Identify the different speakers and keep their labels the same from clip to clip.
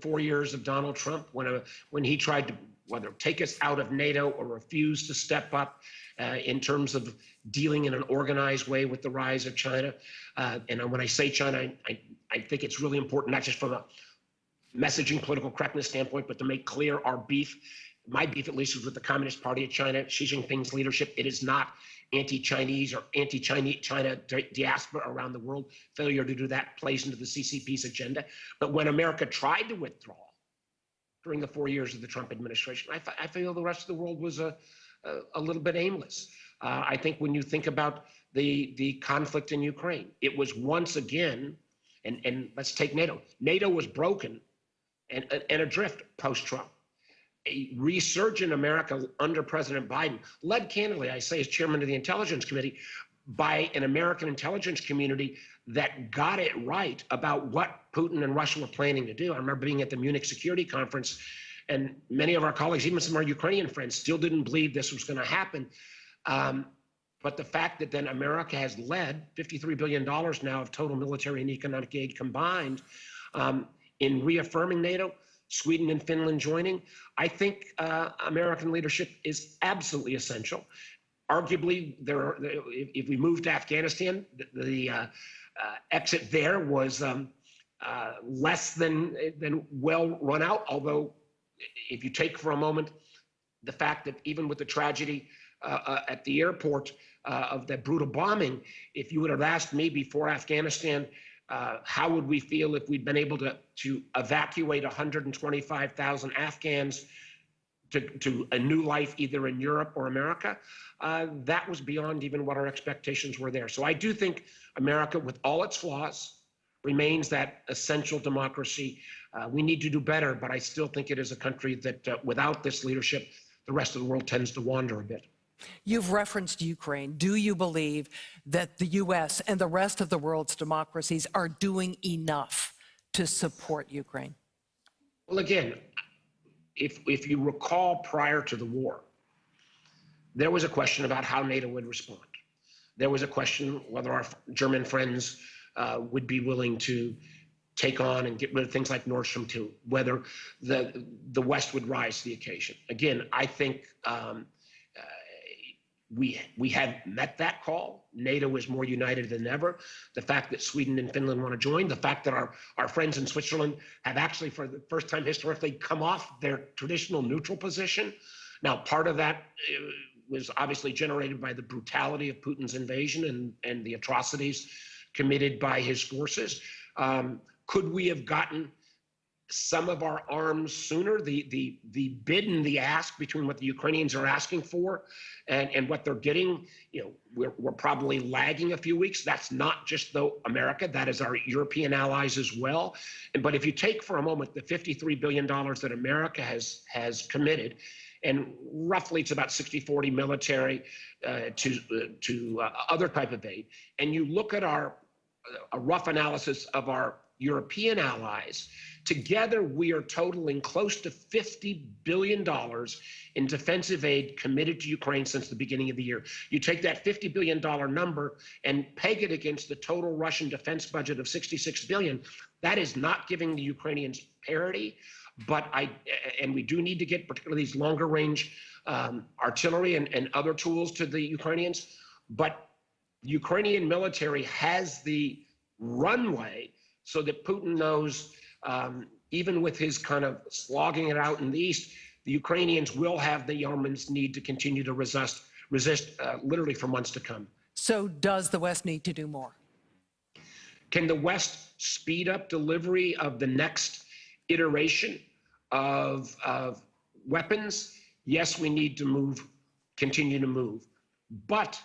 Speaker 1: 4 years of Donald Trump when he tried to whether take us out of NATO or refuse to step up in terms of dealing in an organized way with the rise of China. And when I say China, I think it's really important, not just from a messaging political correctness standpoint, but to make clear our beef, my beef at least, is with the Communist Party of China, Xi Jinping's leadership. It is not anti-Chinese or anti-China diaspora around the world. Failure to do that plays into the CCP's agenda. But when America tried to withdraw during the 4 years of the Trump administration, I feel the rest of the world was a little bit aimless. I think when you think about the conflict in Ukraine, it was once again, and let's take NATO. NATO was broken and adrift post-Trump. A resurgent America under President Biden, led candidly, I say, as chairman of the Intelligence Committee, by an American intelligence community that got it right about what Putin and Russia were planning to do. I remember being at the Munich Security Conference, and many of our colleagues, even some of our Ukrainian friends, still didn't believe this was going to happen. But the fact that then America has led $53 billion now of total military and economic aid combined in reaffirming NATO, Sweden and Finland joining, I think American leadership is absolutely essential. Arguably, if we move to Afghanistan, the exit there was less than well run out. Although, if you take for a moment the fact that even with the tragedy at the airport of that brutal bombing, if you would have asked me before Afghanistan, how would we feel if we'd been able to evacuate 125,000 Afghans to a new life either in Europe or America, that was beyond even what our expectations were there. So I do think America, with all its flaws, remains that essential democracy. We need to do better, but I still think it is a country that without this leadership, the rest of the world tends to wander a bit.
Speaker 2: You've referenced Ukraine. Do you believe that the U.S. and the rest of the world's democracies are doing enough to support Ukraine?
Speaker 1: Well, again, if you recall prior to the war, there was a question about how NATO would respond. There was a question whether our German friends would be willing to take on and get rid of things like Nord Stream 2, whether the West would rise to the occasion. Again, I think we have met that call. NATO is more united than ever. The fact that Sweden and Finland want to join, the fact that our friends in Switzerland have actually, for the first time historically, come off their traditional neutral position. Now, part of that was obviously generated by the brutality of Putin's invasion and the atrocities committed by his forces. Could we have gotten some of our arms sooner? The bid and the ask between what the Ukrainians are asking for and what they're getting, we're probably lagging a few weeks. That's not just America, that is our European allies as well. But if you take for a moment the $53 billion that America has committed, and roughly it's about 60-40 military to other type of aid, and you look at a rough analysis of our European allies, together we are totaling close to $50 billion in defensive aid committed to Ukraine since the beginning of the year. You take that $50 billion number and peg it against the total Russian defense budget of $66 billion. That is not giving the Ukrainians parity, and we do need to get particularly these longer range artillery and other tools to the Ukrainians. But the Ukrainian military has the runway so that Putin knows, even with his kind of slogging it out in the east, the Ukrainians will have the armaments need to continue to resist literally for months to come.
Speaker 2: So does the West need to do more?
Speaker 1: Can the West speed up delivery of the next iteration of weapons? Yes, we need to continue to move. But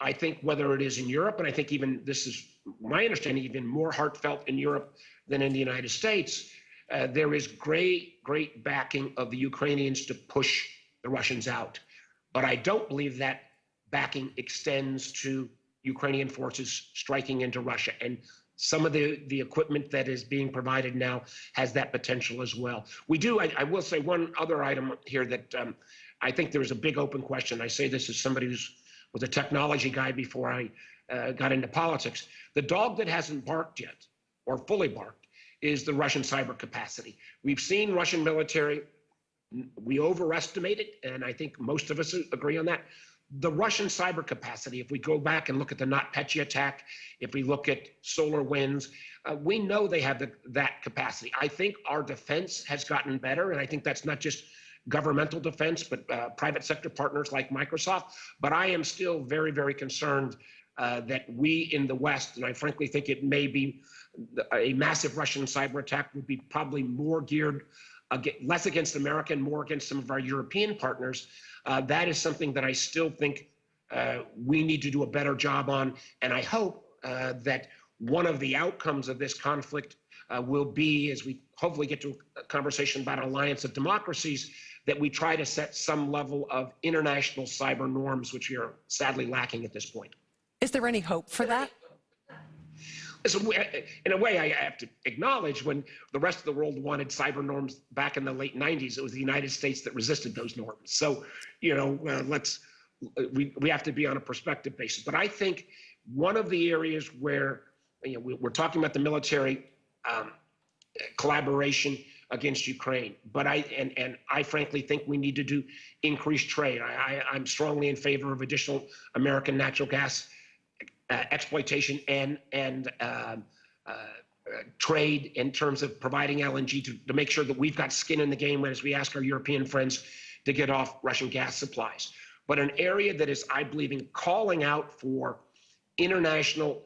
Speaker 1: I think whether it is in Europe, and I think even this is my understanding, even more heartfelt in Europe than in the United States, there is great backing of the Ukrainians to push the Russians out. But I don't believe that backing extends to Ukrainian forces striking into Russia. And some of the equipment that is being provided now has that potential as well. We do, I will say one other item here that I think there's a big open question. I say this as somebody who was a technology guy before I got into politics. The dog that hasn't barked yet, or fully barked, is the Russian cyber capacity. We've seen Russian military, we overestimate it, and I think most of us agree on that. The Russian cyber capacity, if we go back and look at the NotPetya attack, if we look at SolarWinds, we know they have that capacity. I think our defense has gotten better, and I think that's not just governmental defense, but private sector partners like Microsoft. But I am still very, very concerned that we in the West, and I frankly think it may be a massive Russian cyber attack would be probably more geared, less against America and more against some of our European partners. That is something that I still think we need to do a better job on. And I hope that one of the outcomes of this conflict will be, as we hopefully get to a conversation about an alliance of democracies, that we try to set some level of international cyber norms, which we are sadly lacking at this point.
Speaker 2: Is there any hope for that?
Speaker 1: So, in a way, I have to acknowledge when the rest of the world wanted cyber norms back in the late 90s, it was the United States that resisted those norms. So, you know, we have to be on a perspective basis. But I think one of the areas where, you know, we're talking about the military collaboration against Ukraine, but I frankly think we need to do increased trade. I'm strongly in favor of additional American natural gas exploitation and trade in terms of providing LNG to make sure that we've got skin in the game as we ask our European friends to get off Russian gas supplies. But an area that is, I believe, in calling out for international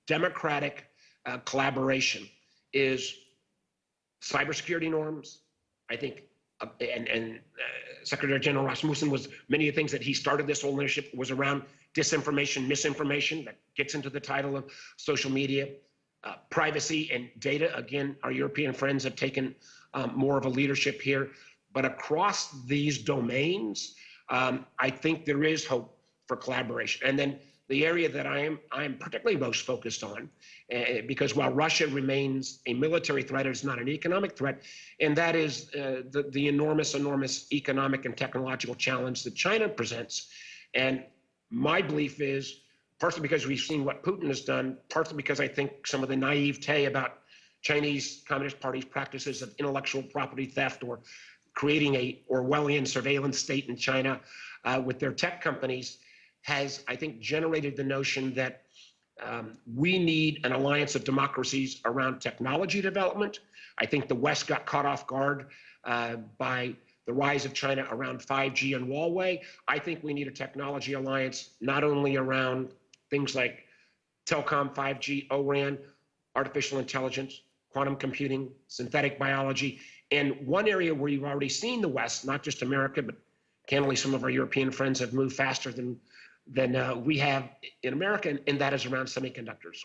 Speaker 1: democratic collaboration is cybersecurity norms. I think, and Secretary General Rasmussen was, many of the things that he started this whole initiative was around disinformation, misinformation, that gets into the title of social media, privacy and data. Again, our European friends have taken more of a leadership here. But across these domains, I think there is hope for collaboration. And then the area that I am particularly most focused on, because while Russia remains a military threat, it's not an economic threat, and that is the enormous economic and technological challenge that China presents. And my belief is, partly because we've seen what Putin has done, partly because I think some of the naivete about Chinese Communist Party's practices of intellectual property theft or creating a Orwellian surveillance state in China with their tech companies has, I think, generated the notion that we need an alliance of democracies around technology development. I think the West got caught off guard by the rise of China around 5G and Huawei. I think we need a technology alliance not only around things like telecom, 5G, O-RAN, artificial intelligence, quantum computing, synthetic biology. And one area where you've already seen the West, not just America, but candidly some of our European friends have moved faster than we have in America, and that is around semiconductors.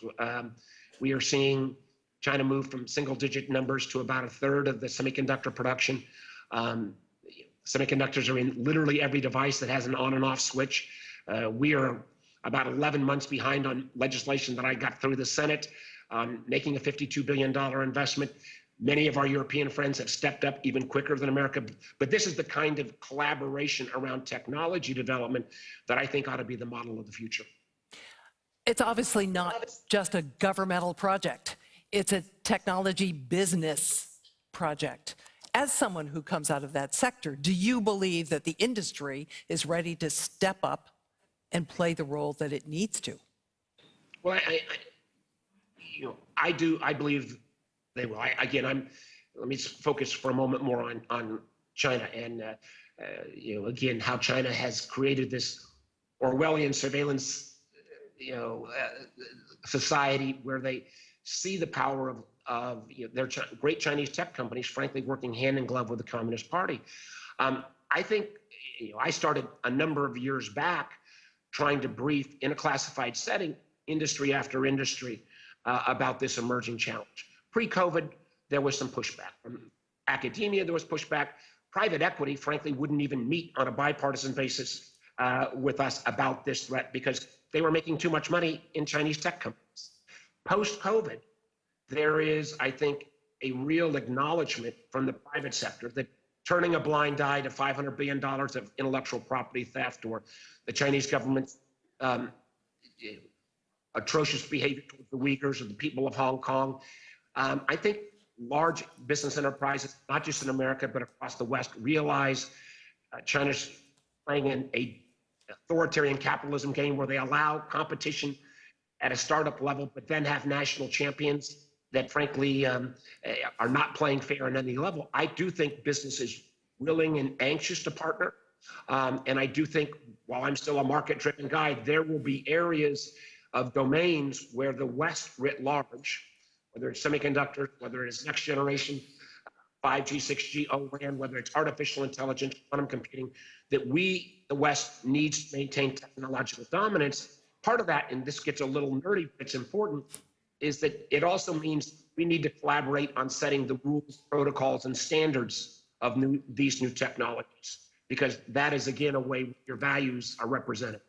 Speaker 1: We are seeing China move from single-digit numbers to about a third of the semiconductor production. Semiconductors are in literally every device that has an on and off switch. We are about 11 months behind on legislation that I got through the Senate, making a $52 billion investment. Many of our European friends have stepped up even quicker than America. But this is the kind of collaboration around technology development that I think ought to be the model of the future.
Speaker 2: It's obviously not just a governmental project. It's a technology business project. As someone who comes out of that sector, do you believe that the industry is ready to step up and play the role that it needs to?
Speaker 1: Well, I do. I believe they will. Let me focus for a moment more on China and, again, how China has created this Orwellian surveillance, society where they see the power of their great Chinese tech companies, frankly, working hand in glove with the Communist Party. I think, I started a number of years back trying to brief in a classified setting, industry after industry, about this emerging challenge. Pre-COVID, there was some pushback. From academia, there was pushback. Private equity, frankly, wouldn't even meet on a bipartisan basis with us about this threat because they were making too much money in Chinese tech companies. Post-COVID, there is, I think, a real acknowledgement from the private sector that turning a blind eye to $500 billion of intellectual property theft or the Chinese government's atrocious behavior towards the Uyghurs or the people of Hong Kong, I think large business enterprises, not just in America, but across the West, realize China's playing in a authoritarian capitalism game where they allow competition at a startup level, but then have national champions that frankly are not playing fair on any level. I do think business is willing and anxious to partner. And I do think, while I'm still a market-driven guy, there will be areas of domains where the West writ large, whether it's semiconductors, whether it's next generation 5G, 6G, O-RAN, whether it's artificial intelligence, quantum computing, that we, the West, needs to maintain technological dominance. Part of that, and this gets a little nerdy, but it's important, is that it also means we need to collaborate on setting the rules, protocols, and standards of these new technologies, because that is, again, a way your values are represented.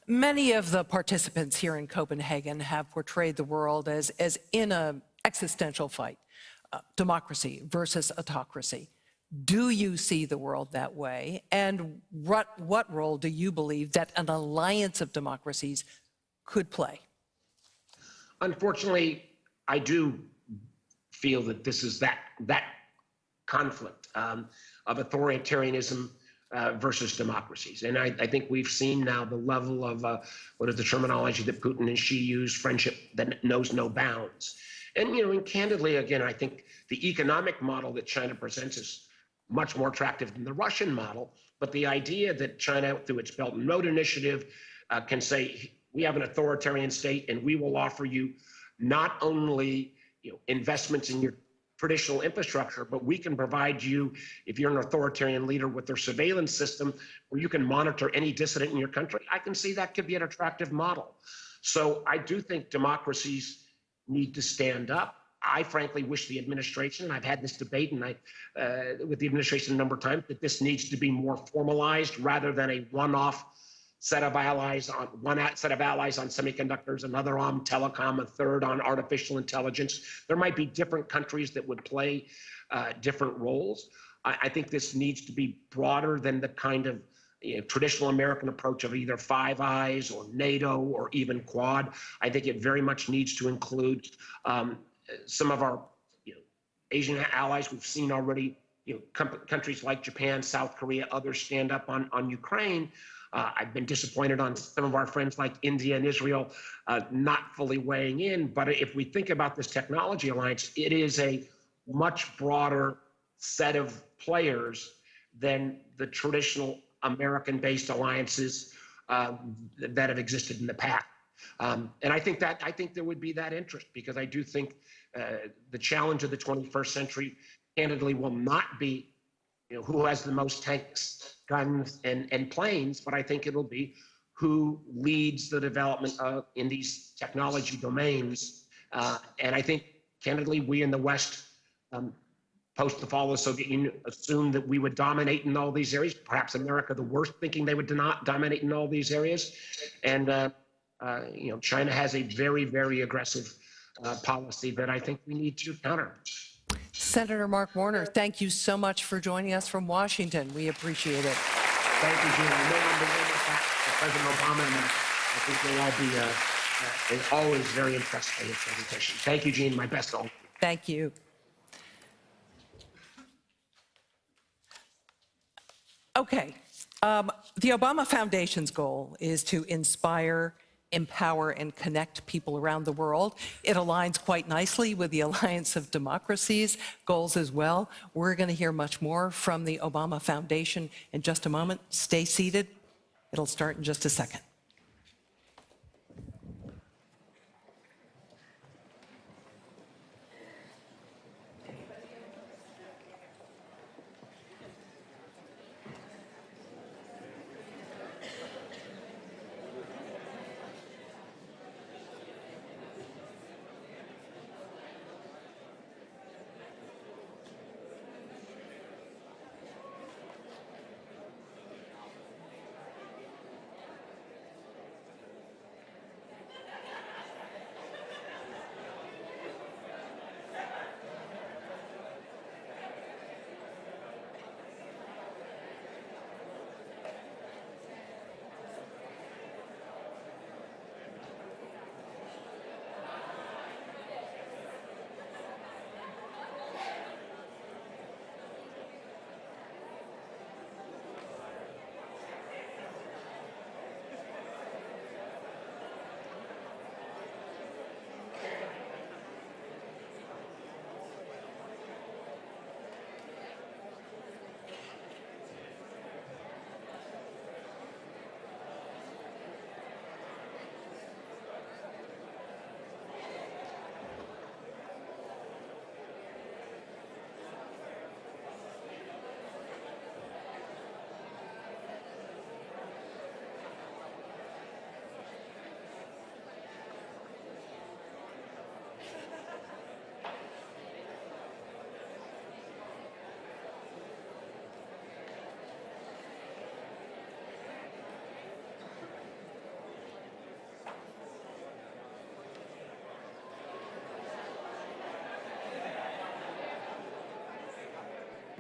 Speaker 2: Many of the participants here in Copenhagen have portrayed the world as in an existential fight, democracy versus autocracy. Do you see the world that way? And what role do you believe that an alliance of democracies could play?
Speaker 1: Unfortunately, I do feel that this is that conflict of authoritarianism versus democracies. And I think we've seen now the level of, what is the terminology that Putin and Xi use, friendship that knows no bounds. And, and candidly, again, I think the economic model that China presents is much more attractive than the Russian model. But the idea that China, through its Belt and Road Initiative, can say, we have an authoritarian state and we will offer you not only investments in your traditional infrastructure, but we can provide you, if you're an authoritarian leader, with their surveillance system where you can monitor any dissident in your country. I can see that could be an attractive model. So I do think democracies need to stand up. I frankly wish the administration, and I've had this debate with the administration a number of times, that this needs to be more formalized rather than a one-off set of allies on semiconductors, another on telecom, a third on artificial intelligence. There might be different countries that would play different roles. I think this needs to be broader than the kind of traditional American approach of either Five Eyes or NATO or even Quad. I think it very much needs to include some of our Asian allies. We've seen already countries like Japan, South Korea, others stand up on Ukraine. I've been disappointed on some of our friends like India and Israel not fully weighing in. But if we think about this technology alliance, it is a much broader set of players than the traditional American-based alliances that have existed in the past. And I think there would be that interest, because I do think the challenge of the 21st century, candidly, will not be who has the most tanks, guns, and planes, but I think it'll be who leads the development in these technology domains. And I think, candidly, we in the West, post the fall of the Soviet Union, assumed that we would dominate in all these areas. Perhaps America the worst, thinking they would not dominate in all these areas. And China has a very, very aggressive policy that I think we need to counter.
Speaker 2: Senator Mark Warner, thank you so much for joining us from Washington. We appreciate it.
Speaker 1: Thank you, Gina. I know I'm the one with President Obama, and I think they'll all be always very impressed by your presentation. Thank you, Gene. My best to all.
Speaker 2: Thank you. Okay. The Obama Foundation's goal is to inspire, empower, and connect people around the world. It aligns quite nicely with the Alliance of Democracies goals as well. We're going to hear much more from the Obama Foundation in just a moment. Stay seated. It'll start in just a second.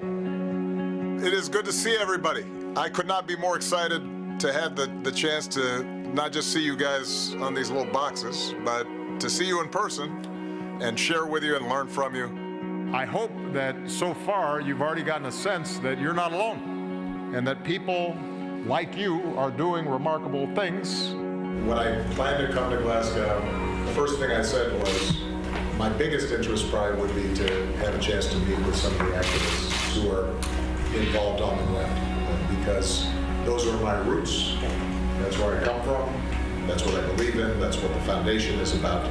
Speaker 3: It is good to see everybody. I could not be more excited to have the chance to not just see you guys on these little boxes, but to see you in person and share with you and learn from you. I hope that so far you've already gotten a sense that you're not alone and that people like you are doing remarkable things. When I planned to come to Glasgow, the first thing I said was my biggest interest probably would be to have a chance to meet with some of the activists who are involved on the ground, because those are my roots. That's where I come from. That's what I believe in. That's what the foundation is about.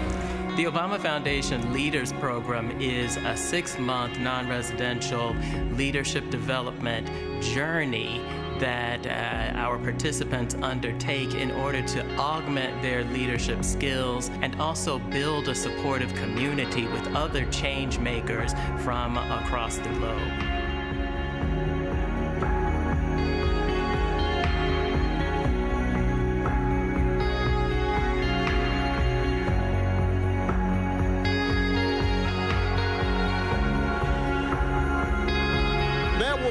Speaker 4: The Obama Foundation Leaders Program is a 6-month non-residential leadership development journey that our participants undertake in order to augment their leadership skills and also build a supportive community with other change makers from across the globe.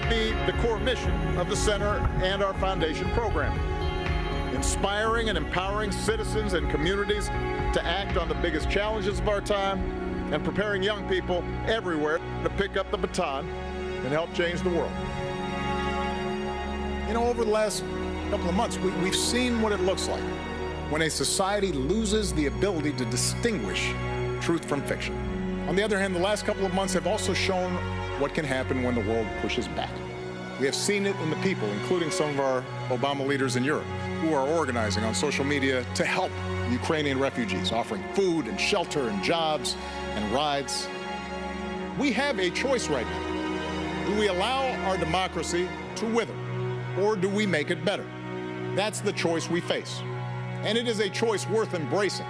Speaker 3: Be the core mission of the Center and our Foundation program, inspiring and empowering citizens and communities to act on the biggest challenges of our time and preparing young people everywhere to pick up the baton and help change the world. You know, over the last couple of months, we've seen what it looks like when a society loses the ability to distinguish truth from fiction. On the other hand, the last couple of months have also shown what can happen when the world pushes back. We have seen it in the people, including some of our Obama leaders in Europe, who are organizing on social media to help Ukrainian refugees, offering food and shelter and jobs and rides. We have a choice right now. Do we allow our democracy to wither, or do we make it better? That's the choice we face, and it is a choice worth embracing.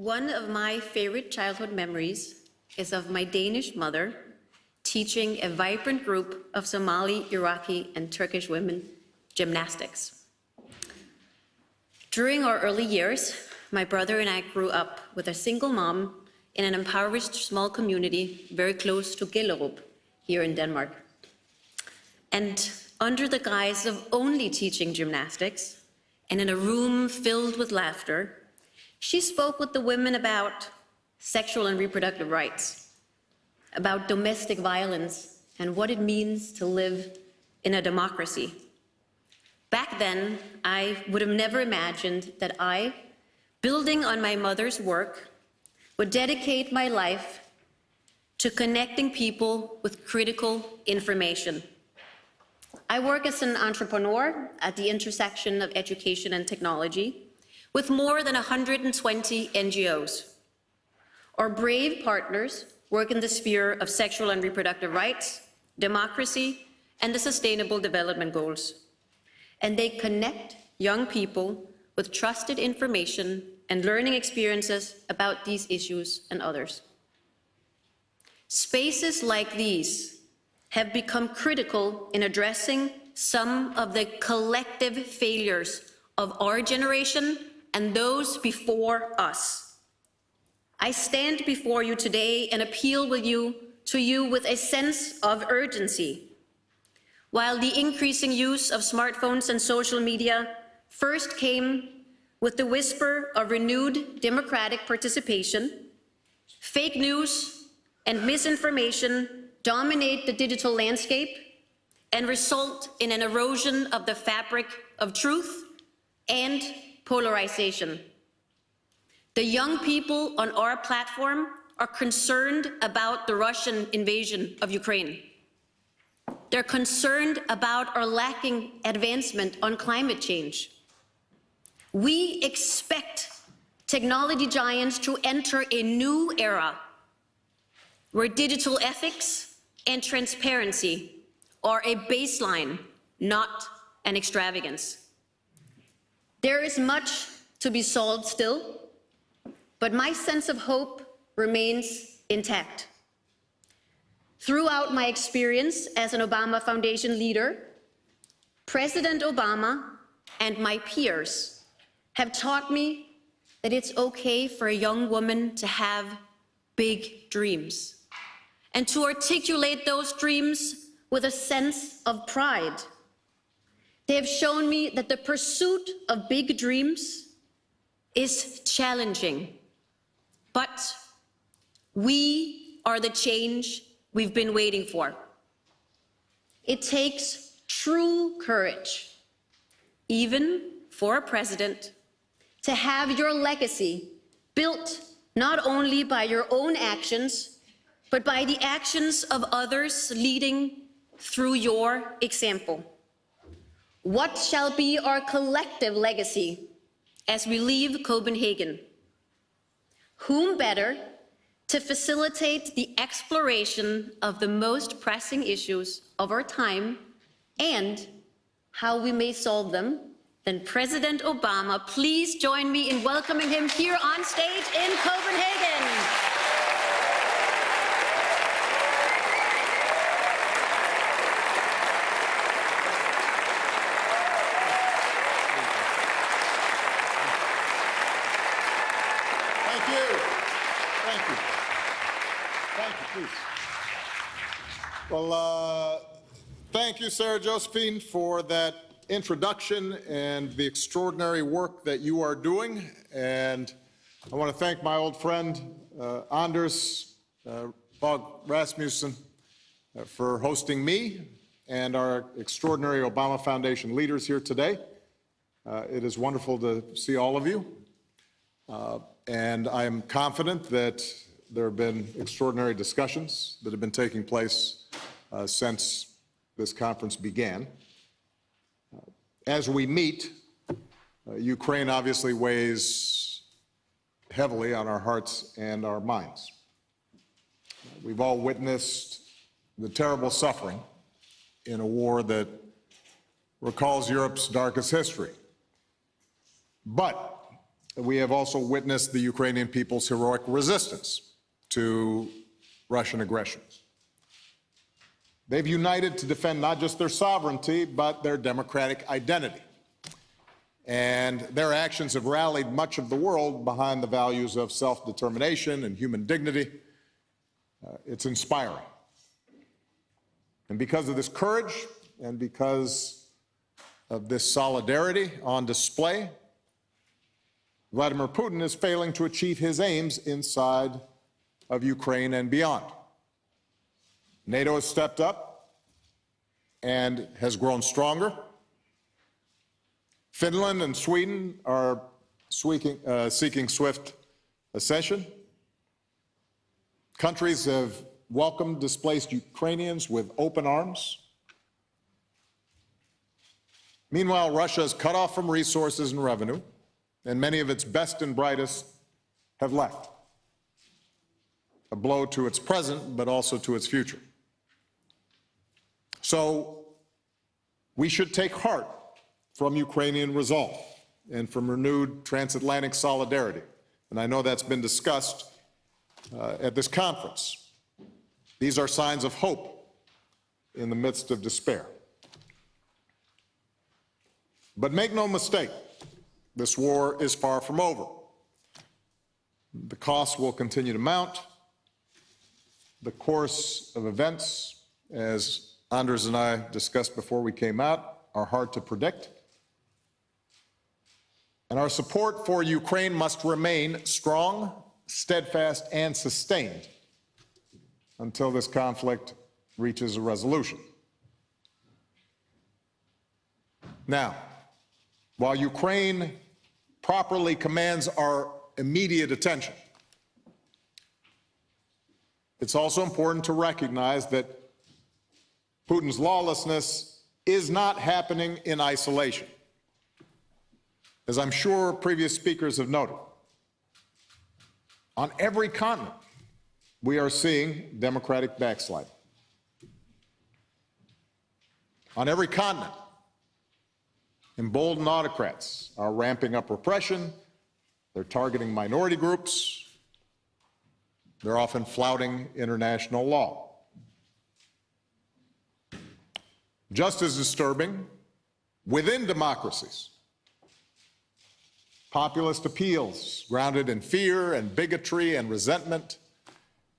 Speaker 5: One of my favorite childhood memories is of my Danish mother teaching a vibrant group of Somali, Iraqi, and Turkish women gymnastics. During our early years, my brother and I grew up with a single mom in an impoverished small community very close to Gellerup here in Denmark. And under the guise of only teaching gymnastics, and in a room filled with laughter, she spoke with the women about sexual and reproductive rights, about domestic violence, and what it means to live in a democracy. Back then, I would have never imagined that I, building on my mother's work, would dedicate my life to connecting people with critical information. I work as an entrepreneur at the intersection of education and technology, with more than 120 NGOs. Our brave partners work in the sphere of sexual and reproductive rights, democracy, and the Sustainable Development Goals. And they connect young people with trusted information and learning experiences about these issues and others. Spaces like these have become critical in addressing some of the collective failures of our generation and those before us. I stand before you today and appeal to you with a sense of urgency. While the increasing use of smartphones and social media first came with the whisper of renewed democratic participation, fake news and misinformation dominate the digital landscape and result in an erosion of the fabric of truth and polarization. The young people on our platform are concerned about the Russian invasion of Ukraine. They're concerned about our lacking advancement on climate change. We expect technology giants to enter a new era where digital ethics and transparency are a baseline, not an extravagance. There is much to be solved still, but my sense of hope remains intact. Throughout my experience as an Obama Foundation leader, President Obama and my peers have taught me that it's okay for a young woman to have big dreams and to articulate those dreams with a sense of pride. They have shown me that the pursuit of big dreams is challenging, but we are the change we've been waiting for. It takes true courage, even for a president, to have your legacy built not only by your own actions, but by the actions of others leading through your example. What shall be our collective legacy as we leave Copenhagen? Whom better to facilitate the exploration of the most pressing issues of our time and how we may solve them than President Obama. Please join me in welcoming him here on stage in Copenhagen.
Speaker 3: Thank you. Thank you. Thank you, please. Well, thank you, Sarah Josephine, for that introduction and the extraordinary work that you are doing. And I want to thank my old friend, Anders Fogh Rasmussen, for hosting me and our extraordinary Obama Foundation leaders here today. It is wonderful to see all of you. And I am confident that there have been extraordinary discussions that have been taking place since this conference began. As we meet, Ukraine obviously weighs heavily on our hearts and our minds. We've all witnessed the terrible suffering in a war that recalls Europe's darkest history. But we have also witnessed the Ukrainian people's heroic resistance to Russian aggression. They've united to defend not just their sovereignty, but their democratic identity. And their actions have rallied much of the world behind the values of self-determination and human dignity. It's inspiring. And because of this courage and because of this solidarity on display, Vladimir Putin is failing to achieve his aims inside of Ukraine and beyond. NATO has stepped up and has grown stronger. Finland and Sweden are seeking swift accession. Countries have welcomed displaced Ukrainians with open arms. Meanwhile, Russia is cut off from resources and revenue, and many of its best and brightest have left. A blow to its present, but also to its future. So we should take heart from Ukrainian resolve and from renewed transatlantic solidarity. And I know that's been discussed at this conference. These are signs of hope in the midst of despair. But make no mistake, this war is far from over. The costs will continue to mount. The course of events, as Anders and I discussed before we came out, are hard to predict. And our support for Ukraine must remain strong, steadfast, and sustained until this conflict reaches a resolution. Now, while Ukraine properly commands our immediate attention, it's also important to recognize that Putin's lawlessness is not happening in isolation. As I'm sure previous speakers have noted, on every continent, we are seeing democratic backsliding. On every continent, emboldened autocrats are ramping up repression, they're targeting minority groups, They're often flouting international law. Just as disturbing, within democracies, populist appeals grounded in fear and bigotry and resentment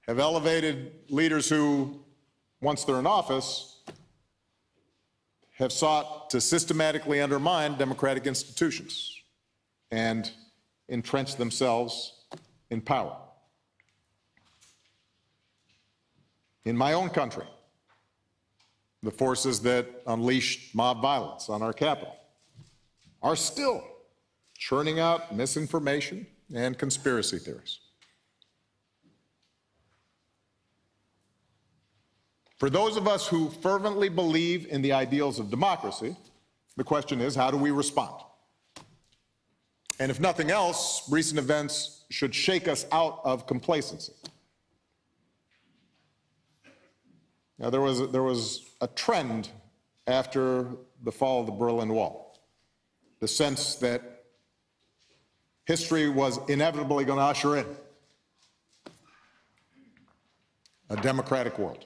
Speaker 3: have elevated leaders who, once they're in office, have sought to systematically undermine democratic institutions and entrench themselves in power. In my own country, the forces that unleashed mob violence on our capital are still churning out misinformation and conspiracy theories. For those of us who fervently believe in the ideals of democracy, the question is, how do we respond? And if nothing else, recent events should shake us out of complacency. Now, there was a trend after the fall of the Berlin Wall, the sense that history was inevitably going to usher in a democratic world.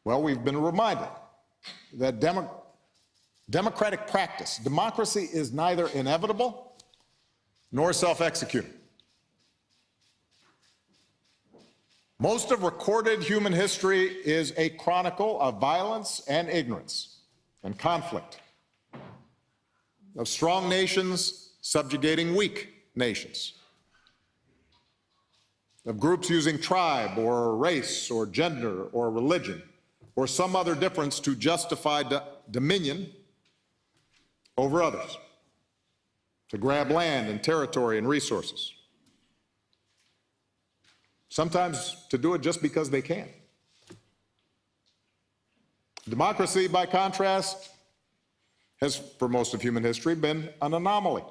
Speaker 3: Well, we've been reminded that democratic practice, democracy, is neither inevitable nor self-executing. Most of recorded human history is a chronicle of violence and ignorance and conflict, of strong nations subjugating weak nations, of groups using tribe or race or gender or religion or some other difference to justify dominion over others, to grab land and territory and resources, sometimes to do it just because they can. Democracy, by contrast, has, for most of human history, been an anomaly.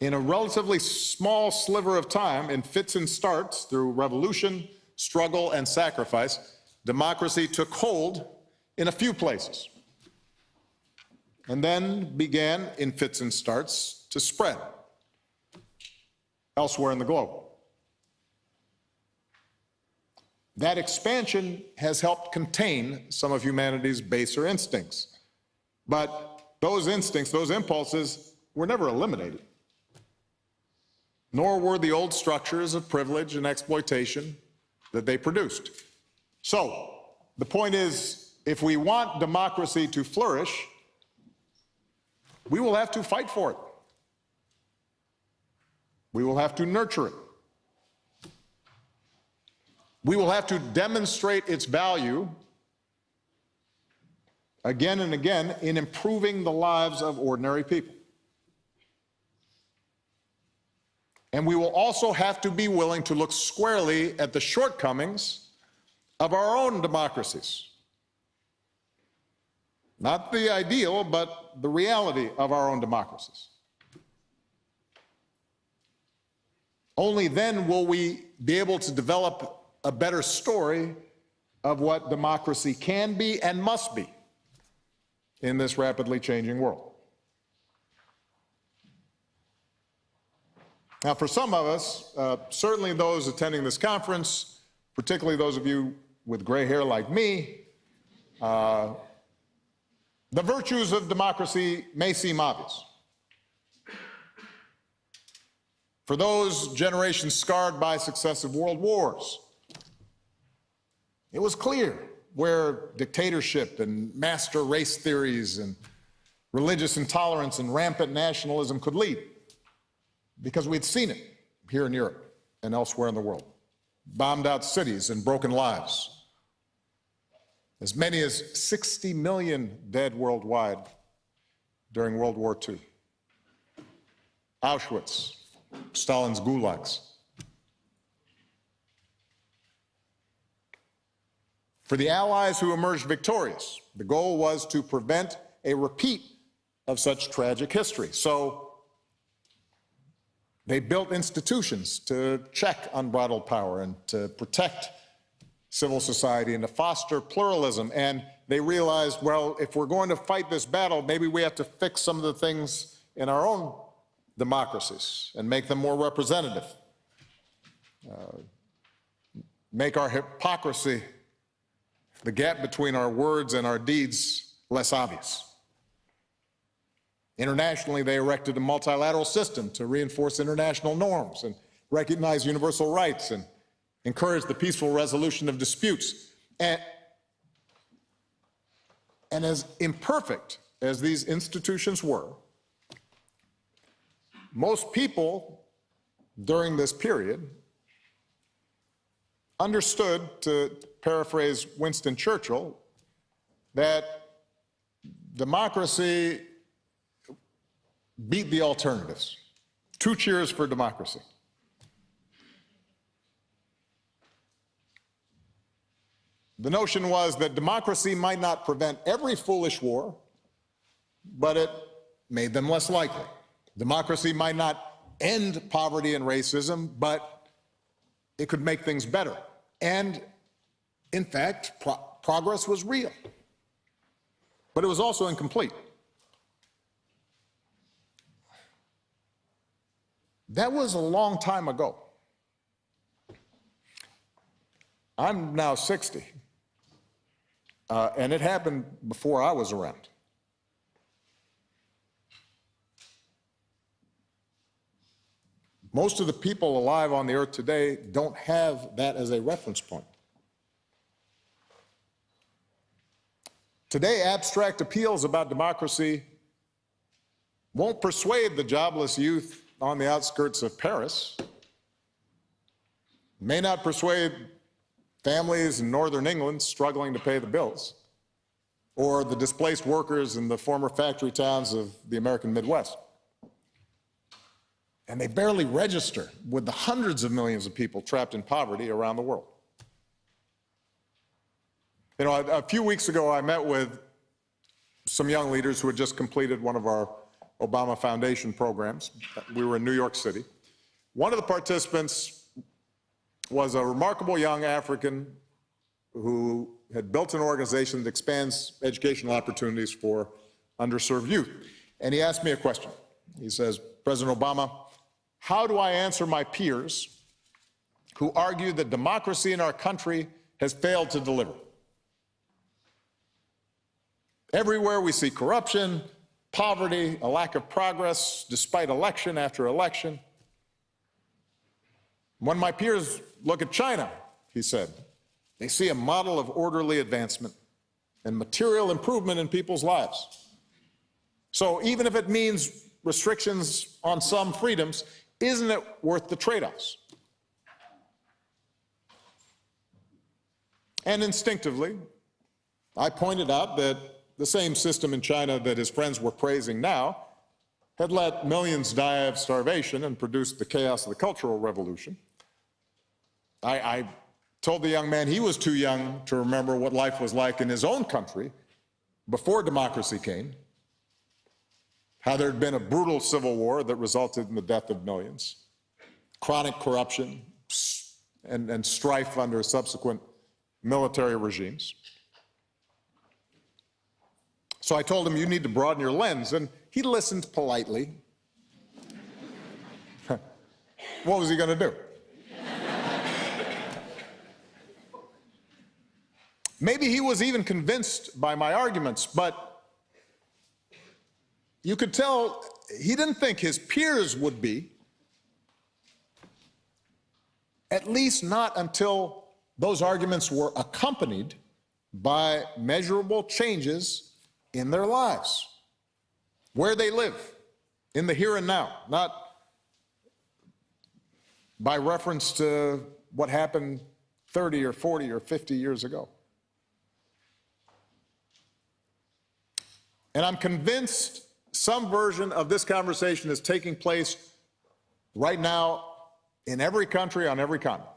Speaker 3: In a relatively small sliver of time, in fits and starts, through revolution, struggle, and sacrifice, democracy took hold in a few places, and then began, in fits and starts, to spread elsewhere in the globe. That expansion has helped contain some of humanity's baser instincts. But those instincts, those impulses, were never eliminated, nor were the old structures of privilege and exploitation that they produced. So, the point is, if we want democracy to flourish, we will have to fight for it. We will have to nurture it. We will have to demonstrate its value again and again in improving the lives of ordinary people. And we will also have to be willing to look squarely at the shortcomings of our own democracies. Not the ideal, but the reality of our own democracies. Only then will we be able to develop a better story of what democracy can be and must be in this rapidly changing world. Now, for some of us, certainly those attending this conference, particularly those of you with gray hair like me, the virtues of democracy may seem obvious. For those generations scarred by successive world wars, it was clear where dictatorship and master race theories and religious intolerance and rampant nationalism could lead, because we'd seen it here in Europe and elsewhere in the world. Bombed out cities and broken lives. As many as 60 million dead worldwide during World War II. Auschwitz, Stalin's gulags. For the Allies who emerged victorious, the goal was to prevent a repeat of such tragic history. So they built institutions to check unbridled power and to protect civil society and to foster pluralism. And they realized, well, if we're going to fight this battle, maybe we have to fix some of the things in our own democracies and make them more representative. Make our hypocrisy, the gap between our words and our deeds, less obvious. Internationally, they erected a multilateral system to reinforce international norms and recognize universal rights and encourage the peaceful resolution of disputes. And as imperfect as these institutions were, most people during this period understood, to paraphrase Winston Churchill, that democracy beat the alternatives. 2 cheers for democracy. The notion was that democracy might not prevent every foolish war, but it made them less likely. Democracy might not end poverty and racism, but it could make things better. And in fact, progress was real. But it was also incomplete. That was a long time ago. I'm now 60, and it happened before I was around. Most of the people alive on the earth today don't have that as a reference point. Today, abstract appeals about democracy won't persuade the jobless youth on the outskirts of Paris, may not persuade families in northern England struggling to pay the bills, or the displaced workers in the former factory towns of the American Midwest. And they barely register with the hundreds of millions of people trapped in poverty around the world. You know, a few weeks ago, I met with some young leaders who had just completed one of our Obama Foundation programs. We were in New York City. One of the participants was a remarkable young African who had built an organization that expands educational opportunities for underserved youth. And he asked me a question. He says, President Obama, how do I answer my peers who argue that democracy in our country has failed to deliver? Everywhere we see corruption, poverty, a lack of progress despite election after election. When my peers look at China, he said, they see a model of orderly advancement and material improvement in people's lives. So even if it means restrictions on some freedoms, isn't it worth the trade-offs? And instinctively, I pointed out that the same system in China that his friends were praising now had let millions die of starvation and produced the chaos of the Cultural Revolution. I told the young man he was too young to remember what life was like in his own country before democracy came, how there had been a brutal civil war that resulted in the death of millions, chronic corruption, and strife under subsequent military regimes. So I told him, you need to broaden your lens, and he listened politely. What was he going to do? Maybe he was even convinced by my arguments, but you could tell he didn't think his peers would be, at least not until those arguments were accompanied by measurable changes in their lives, where they live, in the here and now, not by reference to what happened 30 or 40 or 50 years ago. And I'm convinced some version of this conversation is taking place right now in every country on every continent.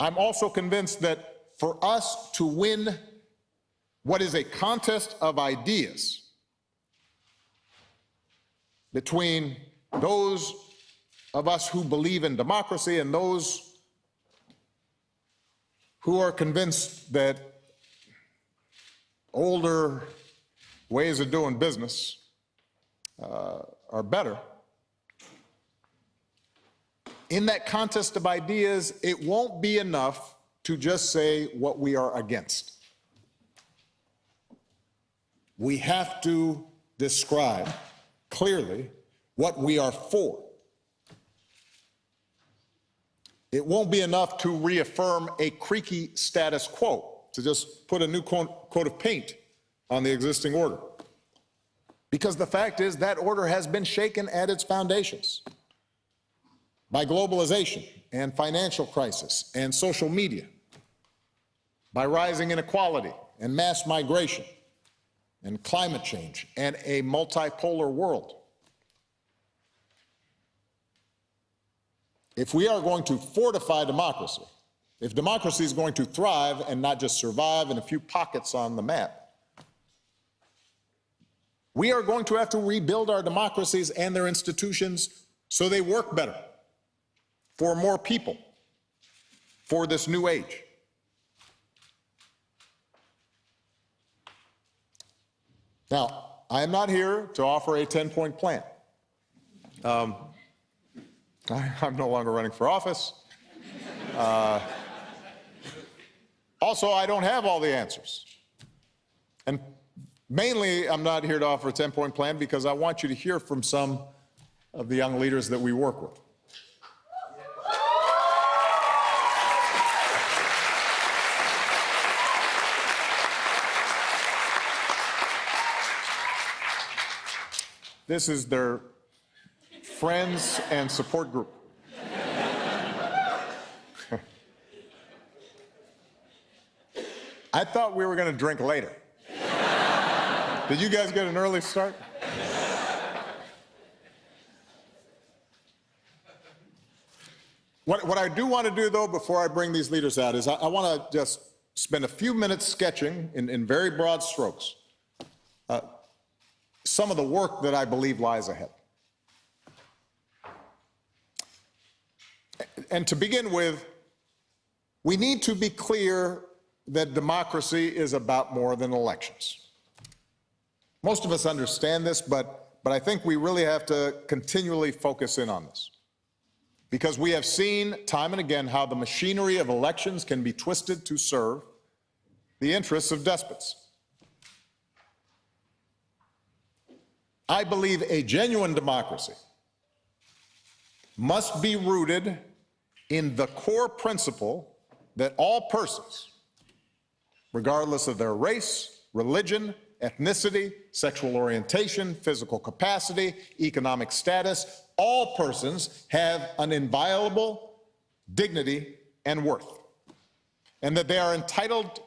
Speaker 3: I'm also convinced that for us to win what is a contest of ideas between those of us who believe in democracy and those who are convinced that older ways of doing business are better, in that contest of ideas, it won't be enough to just say what we are against. We have to describe clearly what we are for. It won't be enough to reaffirm a creaky status quo, to just put a new coat of paint on the existing order. Because the fact is that order has been shaken at its foundations by globalization and financial crisis and social media, by rising inequality and mass migration and climate change and a multipolar world. If we are going to fortify democracy, if democracy is going to thrive and not just survive in a few pockets on the map, we are going to have to rebuild our democracies and their institutions so they work better for more people, for this new age. Now, I am not here to offer a 10-point plan. I'm no longer running for office. Also, I don't have all the answers. And mainly, I'm not here to offer a 10-point plan because I want you to hear from some of the young leaders that we work with. This is their friends and support group. I thought we were going to drink later. Did you guys get an early start? What I do want to do, though, before I bring these leaders out, is I want to just spend a few minutes sketching in very broad strokes some of the work that I believe lies ahead. And to begin with, we need to be clear that democracy is about more than elections. Most of us understand this, but I think we really have to continually focus in on this. Because we have seen time and again how the machinery of elections can be twisted to serve the interests of despots. I believe a genuine democracy must be rooted in the core principle that all persons, regardless of their race, religion, ethnicity, sexual orientation, physical capacity, economic status, all persons have an inviolable dignity and worth, and that they are entitled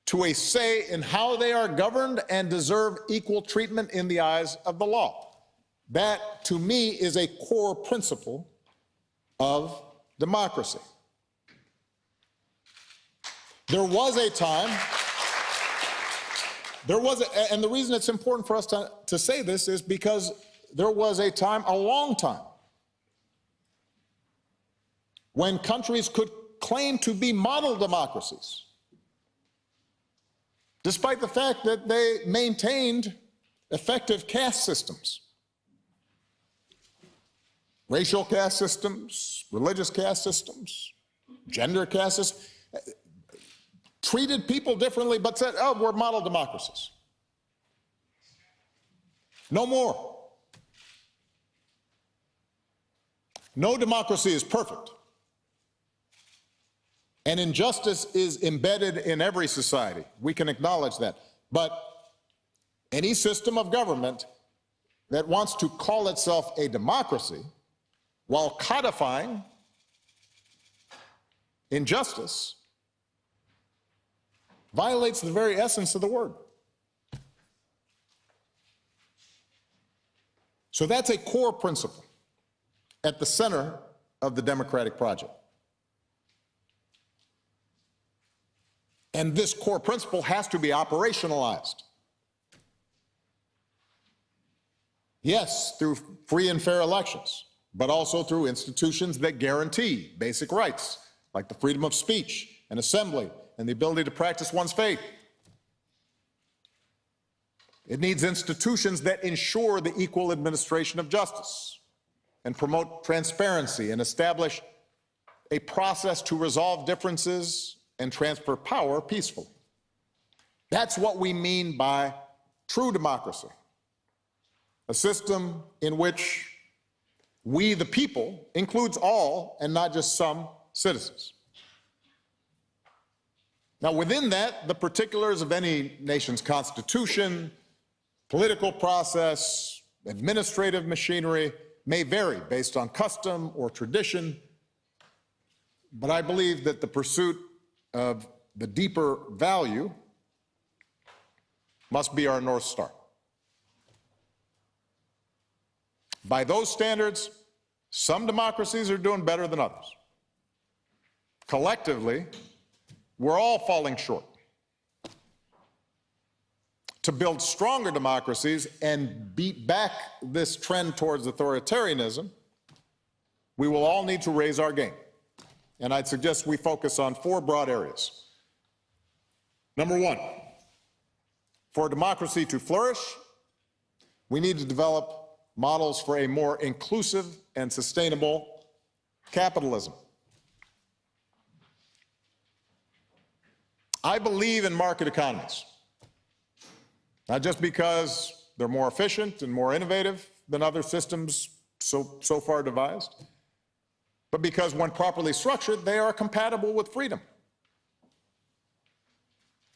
Speaker 3: to a say in how they are governed and deserve equal treatment in the eyes of the law. That, to me, is a core principle of democracy. There was a time, and the reason it's important for us to say this is because there was a time, a long time, when countries could claim to be model democracies, despite the fact that they maintained effective caste systems. Racial caste systems, religious caste systems, gender caste systems, treated people differently, but said, oh, we're model democracies. No more. No democracy is perfect. And injustice is embedded in every society. We can acknowledge that. But any system of government that wants to call itself a democracy while codifying injustice violates the very essence of the word. So that's a core principle at the center of the democratic project. And this core principle has to be operationalized. Yes, through free and fair elections, but also through institutions that guarantee basic rights, like the freedom of speech and assembly and the ability to practice one's faith. It needs institutions that ensure the equal administration of justice and promote transparency and establish a process to resolve differences and transfer power peacefully. That's what we mean by true democracy, a system in which we, the people, includes all and not just some citizens. Now, within that, the particulars of any nation's constitution, political process, administrative machinery may vary based on custom or tradition, but I believe that the pursuit of the deeper value must be our North Star. By those standards, some democracies are doing better than others. Collectively, we're all falling short. To build stronger democracies and beat back this trend towards authoritarianism, we will all need to raise our game. And I'd suggest we focus on 4 broad areas. Number 1, for democracy to flourish, we need to develop models for a more inclusive and sustainable capitalism. I believe in market economies, not just because they're more efficient and more innovative than other systems so far devised, but because when properly structured, they are compatible with freedom.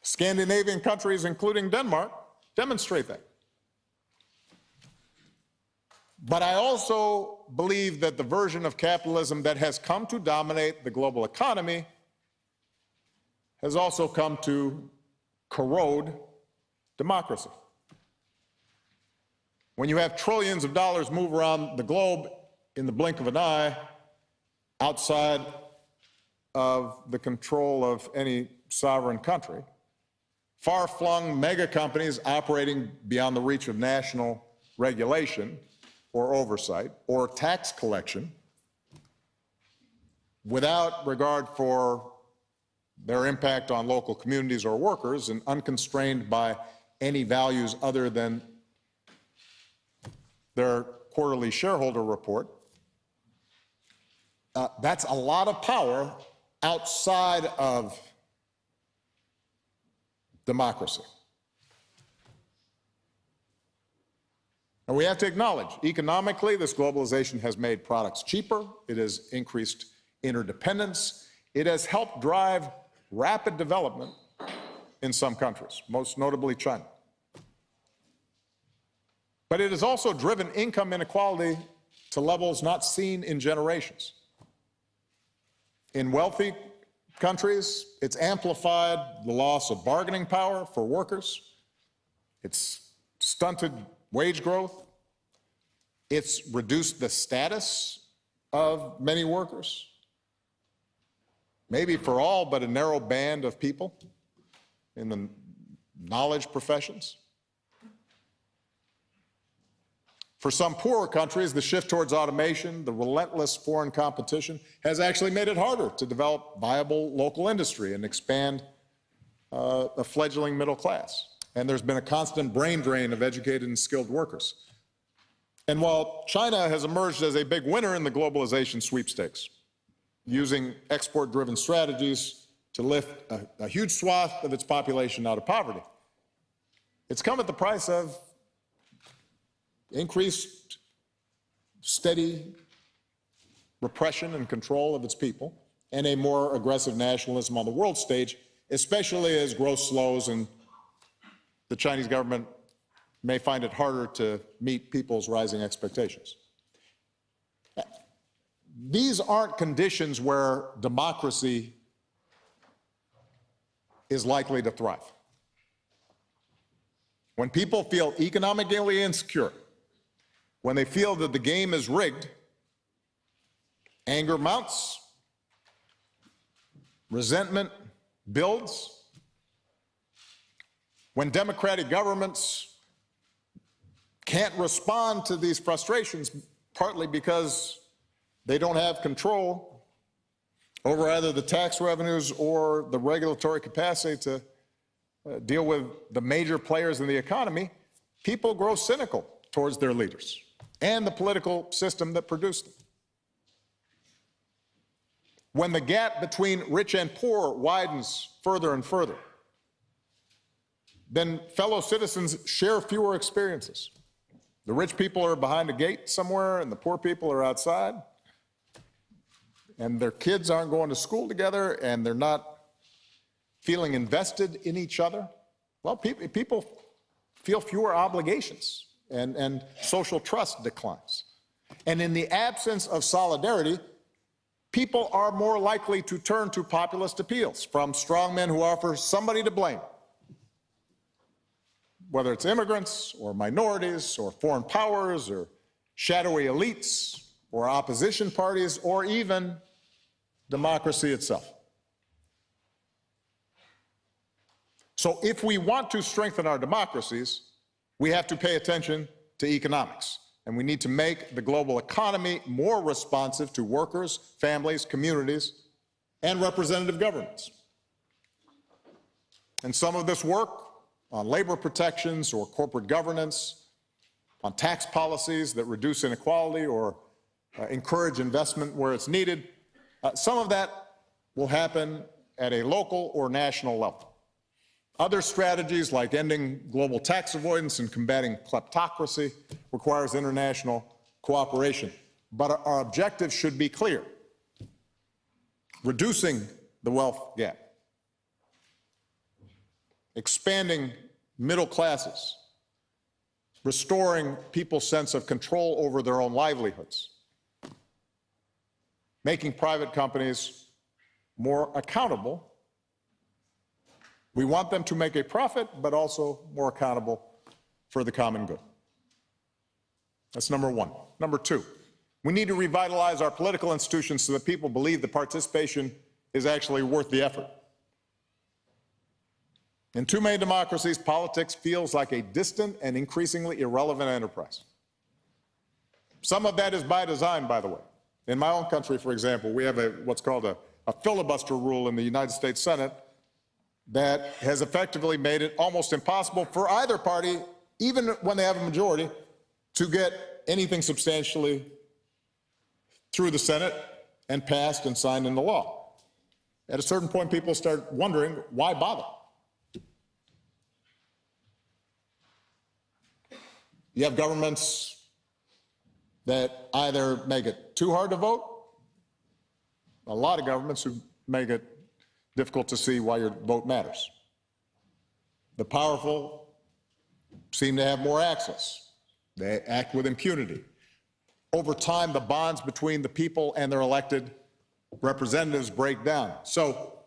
Speaker 3: Scandinavian countries, including Denmark, demonstrate that. But I also believe that the version of capitalism that has come to dominate the global economy has also come to corrode democracy. When you have trillions of dollars move around the globe in the blink of an eye, outside of the control of any sovereign country, far-flung mega companies operating beyond the reach of national regulation or oversight or tax collection, without regard for their impact on local communities or workers and unconstrained by any values other than their quarterly shareholder report. That's a lot of power outside of democracy. And we have to acknowledge, economically, this globalization has made products cheaper. It has increased interdependence. It has helped drive rapid development in some countries, most notably China. But it has also driven income inequality to levels not seen in generations. In wealthy countries, it's amplified the loss of bargaining power for workers. It's stunted wage growth. It's reduced the status of many workers. Maybe for all but a narrow band of people in the knowledge professions. For some poorer countries, the shift towards automation, the relentless foreign competition, has actually made it harder to develop viable local industry and expand a fledgling middle class. And there's been a constant brain drain of educated and skilled workers. And while China has emerged as a big winner in the globalization sweepstakes, using export-driven strategies to lift a huge swath of its population out of poverty, it's come at the price of increased, steady repression and control of its people, and a more aggressive nationalism on the world stage, especially as growth slows and the Chinese government may find it harder to meet people's rising expectations. These aren't conditions where democracy is likely to thrive. When people feel economically insecure, when they feel that the game is rigged, anger mounts, resentment builds. When democratic governments can't respond to these frustrations, partly because they don't have control over either the tax revenues or the regulatory capacity to deal with the major players in the economy, people grow cynical towards their leaders and the political system that produced them. When the gap between rich and poor widens further and further, then fellow citizens share fewer experiences. The rich people are behind a gate somewhere and the poor people are outside, and their kids aren't going to school together and they're not feeling invested in each other. Well, people feel fewer obligations and social trust declines. And in the absence of solidarity, people are more likely to turn to populist appeals from strongmen who offer somebody to blame, whether it's immigrants or minorities or foreign powers or shadowy elites or opposition parties or even democracy itself. So if we want to strengthen our democracies, we have to pay attention to economics. And we need to make the global economy more responsive to workers, families, communities, and representative governments. And some of this work on labor protections or corporate governance, on tax policies that reduce inequality or encourage investment where it's needed, some of that will happen at a local or national level. Other strategies like ending global tax avoidance and combating kleptocracy requires international cooperation. But our objective should be clear: reducing the wealth gap, expanding middle classes, restoring people's sense of control over their own livelihoods, making private companies more accountable. We want them to make a profit, but also more accountable for the common good. That's number one. Number two, we need to revitalize our political institutions so that people believe the participation is actually worth the effort. In too many democracies, politics feels like a distant and increasingly irrelevant enterprise. Some of that is by design, by the way. In my own country, for example, we have what's called a filibuster rule in the United States Senate that has effectively made it almost impossible for either party, even when they have a majority, to get anything substantially through the Senate and passed and signed into law. At a certain point, people start wondering, why bother? You have governments that either make it too hard to vote, a lot of governments who make it difficult to see why your vote matters. The powerful seem to have more access. They act with impunity. Over time, the bonds between the people and their elected representatives break down. So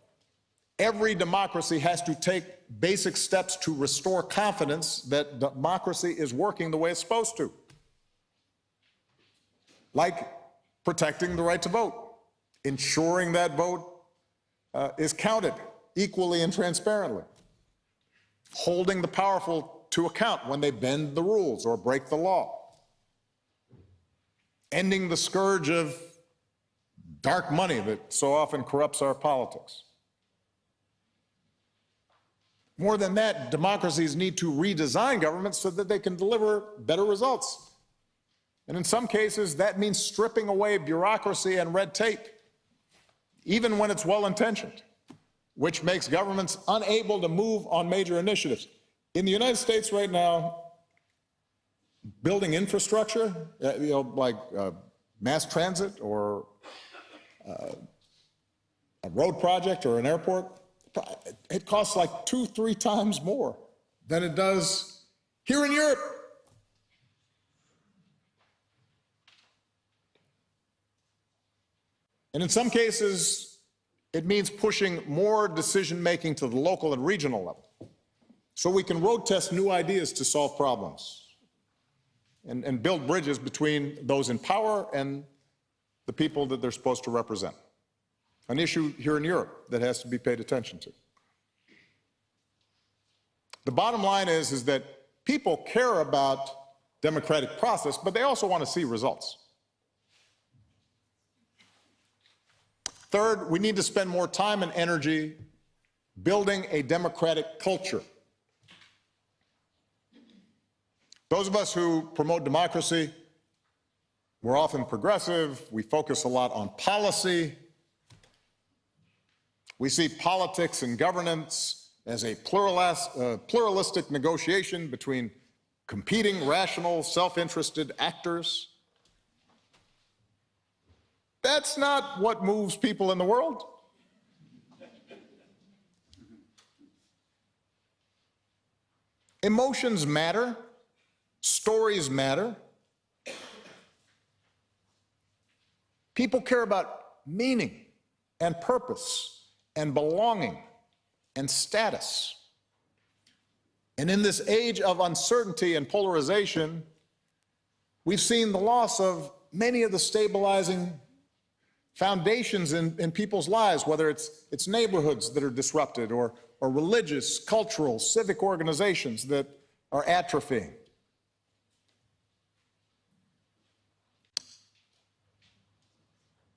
Speaker 3: every democracy has to take basic steps to restore confidence that democracy is working the way it's supposed to, like protecting the right to vote, ensuring that vote is counted equally and transparently, holding the powerful to account when they bend the rules or break the law, ending the scourge of dark money that so often corrupts our politics. More than that, democracies need to redesign governments so that they can deliver better results. And in some cases, that means stripping away bureaucracy and red tape, even when it's well-intentioned, which makes governments unable to move on major initiatives. In the United States right now, building infrastructure, like mass transit or a road project or an airport, it costs like 2-3 times more than it does here in Europe. And in some cases, it means pushing more decision-making to the local and regional level, so we can road test new ideas to solve problems and build bridges between those in power and the people that they're supposed to represent. An issue here in Europe that has to be paid attention to. The bottom line is that people care about democratic process, but they also want to see results. Third, we need to spend more time and energy building a democratic culture. Those of us who promote democracy, we're often progressive. We focus a lot on policy. We see politics and governance as a pluralistic negotiation between competing, rational, self-interested actors. That's not what moves people in the world. Emotions matter. Stories matter. People care about meaning and purpose and belonging and status. And in this age of uncertainty and polarization, we've seen the loss of many of the stabilizing foundations in people's lives, whether it's neighborhoods that are disrupted or religious, cultural, civic organizations that are atrophying.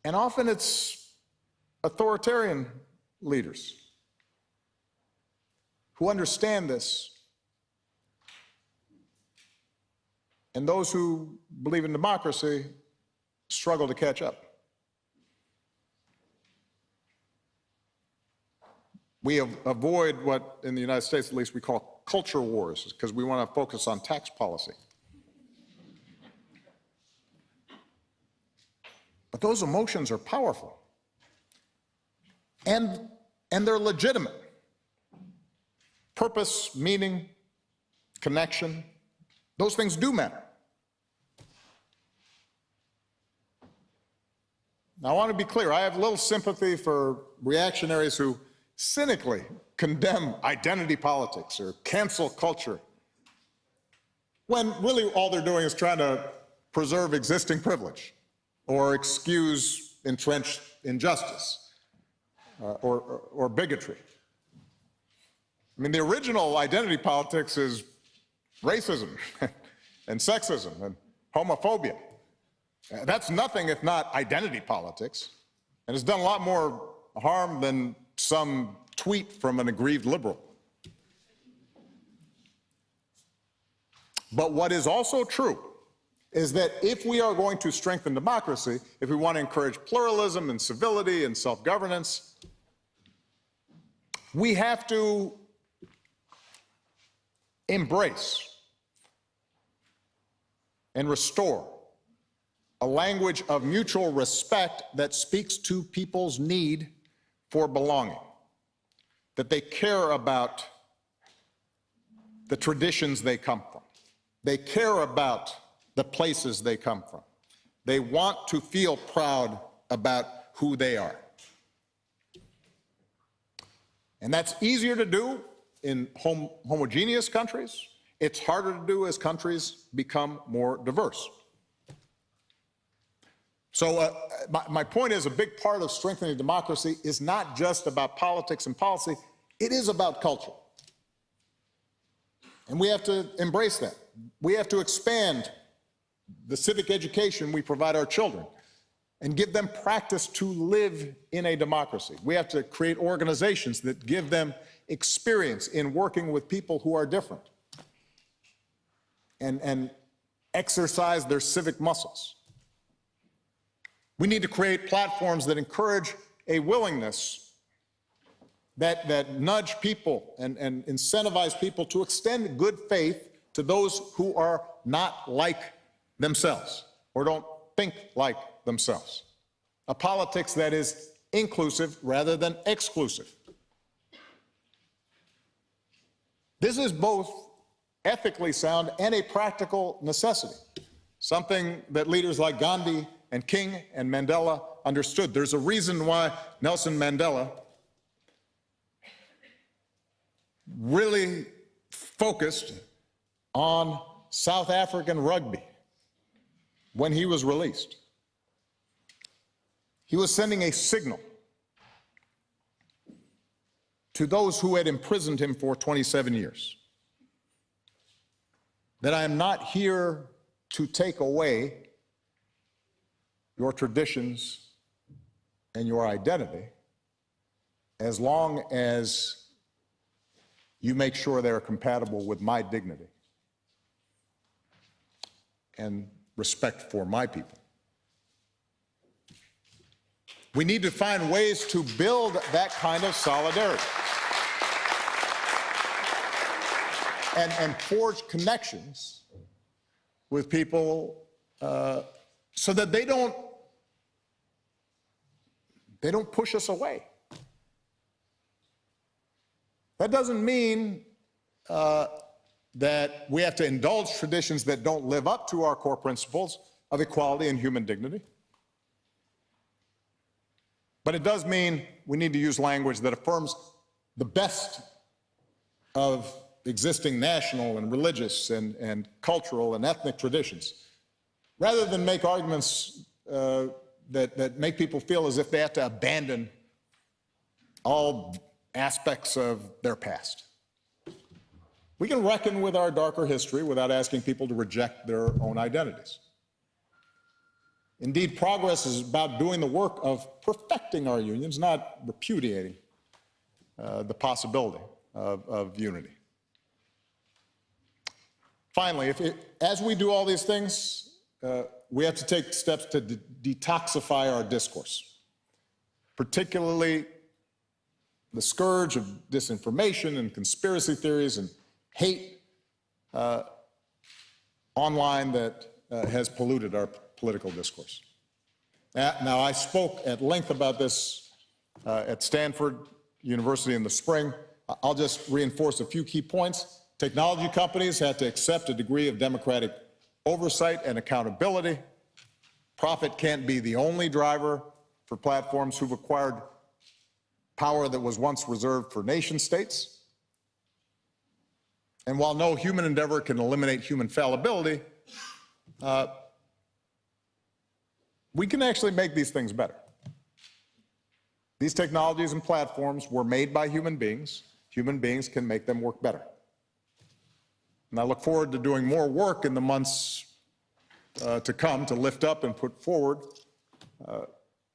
Speaker 3: And often it's authoritarian leaders who understand this, and those who believe in democracy struggle to catch up. We avoid what, in the United States at least, we call culture wars, because we want to focus on tax policy. But those emotions are powerful, and they're legitimate. Purpose, meaning, connection, those things do matter. Now, I want to be clear. I have little sympathy for reactionaries who cynically condemn identity politics or cancel culture, when really all they're doing is trying to preserve existing privilege or excuse entrenched injustice or bigotry. I mean, the original identity politics is racism and sexism and homophobia. That's nothing if not identity politics, and it's done a lot more harm than some tweet from an aggrieved liberal. But what is also true is that if we are going to strengthen democracy, if we want to encourage pluralism and civility and self-governance, we have to embrace and restore a language of mutual respect that speaks to people's need for belonging, that they care about the traditions they come from. They care about the places they come from. They want to feel proud about who they are. And that's easier to do in homogeneous countries. It's harder to do as countries become more diverse. So my point is, a big part of strengthening democracy is not just about politics and policy, it is about culture. And we have to embrace that. We have to expand the civic education we provide our children and give them practice to live in a democracy. We have to create organizations that give them experience in working with people who are different and exercise their civic muscles. We need to create platforms that encourage a willingness that nudge people and incentivize people to extend good faith to those who are not like themselves or don't think like themselves. A politics that is inclusive rather than exclusive. This is both ethically sound and a practical necessity, something that leaders like Gandhi and King and Mandela understood. There's a reason why Nelson Mandela really focused on South African rugby when he was released. He was sending a signal to those who had imprisoned him for 27 years that I am not here to take away your traditions and your identity as long as you make sure they're compatible with my dignity. and respect for my people. We need to find ways to build that kind of solidarity and forge connections with people so that they don't push us away. That doesn't mean that we have to indulge traditions that don't live up to our core principles of equality and human dignity. But it does mean we need to use language that affirms the best of existing national and religious and cultural and ethnic traditions, rather than make arguments that make people feel as if they have to abandon all aspects of their past. We can reckon with our darker history without asking people to reject their own identities. Indeed, progress is about doing the work of perfecting our unions, not repudiating the possibility of unity. Finally, as we do all these things, we have to take steps to detoxify our discourse, particularly the scourge of disinformation and conspiracy theories and hate online that has polluted our political discourse. Now, I spoke at length about this at Stanford University in the spring. I'll just reinforce a few key points. Technology companies have to accept a degree of democratic oversight and accountability. Profit can't be the only driver for platforms who've acquired power that was once reserved for nation states. And while no human endeavor can eliminate human fallibility, we can actually make these things better. These technologies and platforms were made by human beings. Human beings can make them work better. And I look forward to doing more work in the months to come to lift up and put forward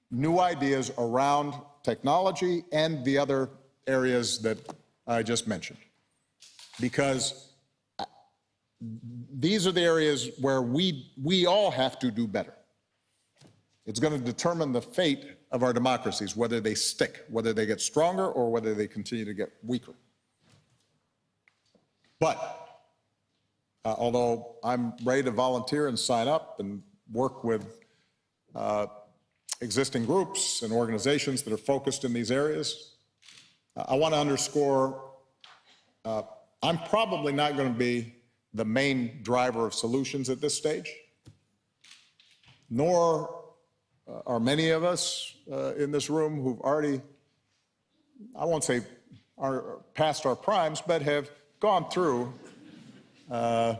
Speaker 3: new ideas around technology and the other areas that I just mentioned. Because these are the areas where we all have to do better. It's going to determine the fate of our democracies, whether they stick, whether they get stronger, or whether they continue to get weaker. But although I'm ready to volunteer and sign up and work with existing groups and organizations that are focused in these areas, I want to underscore I'm probably not going to be the main driver of solutions at this stage, nor are many of us in this room who've already, I won't say are past our primes, but have gone through, run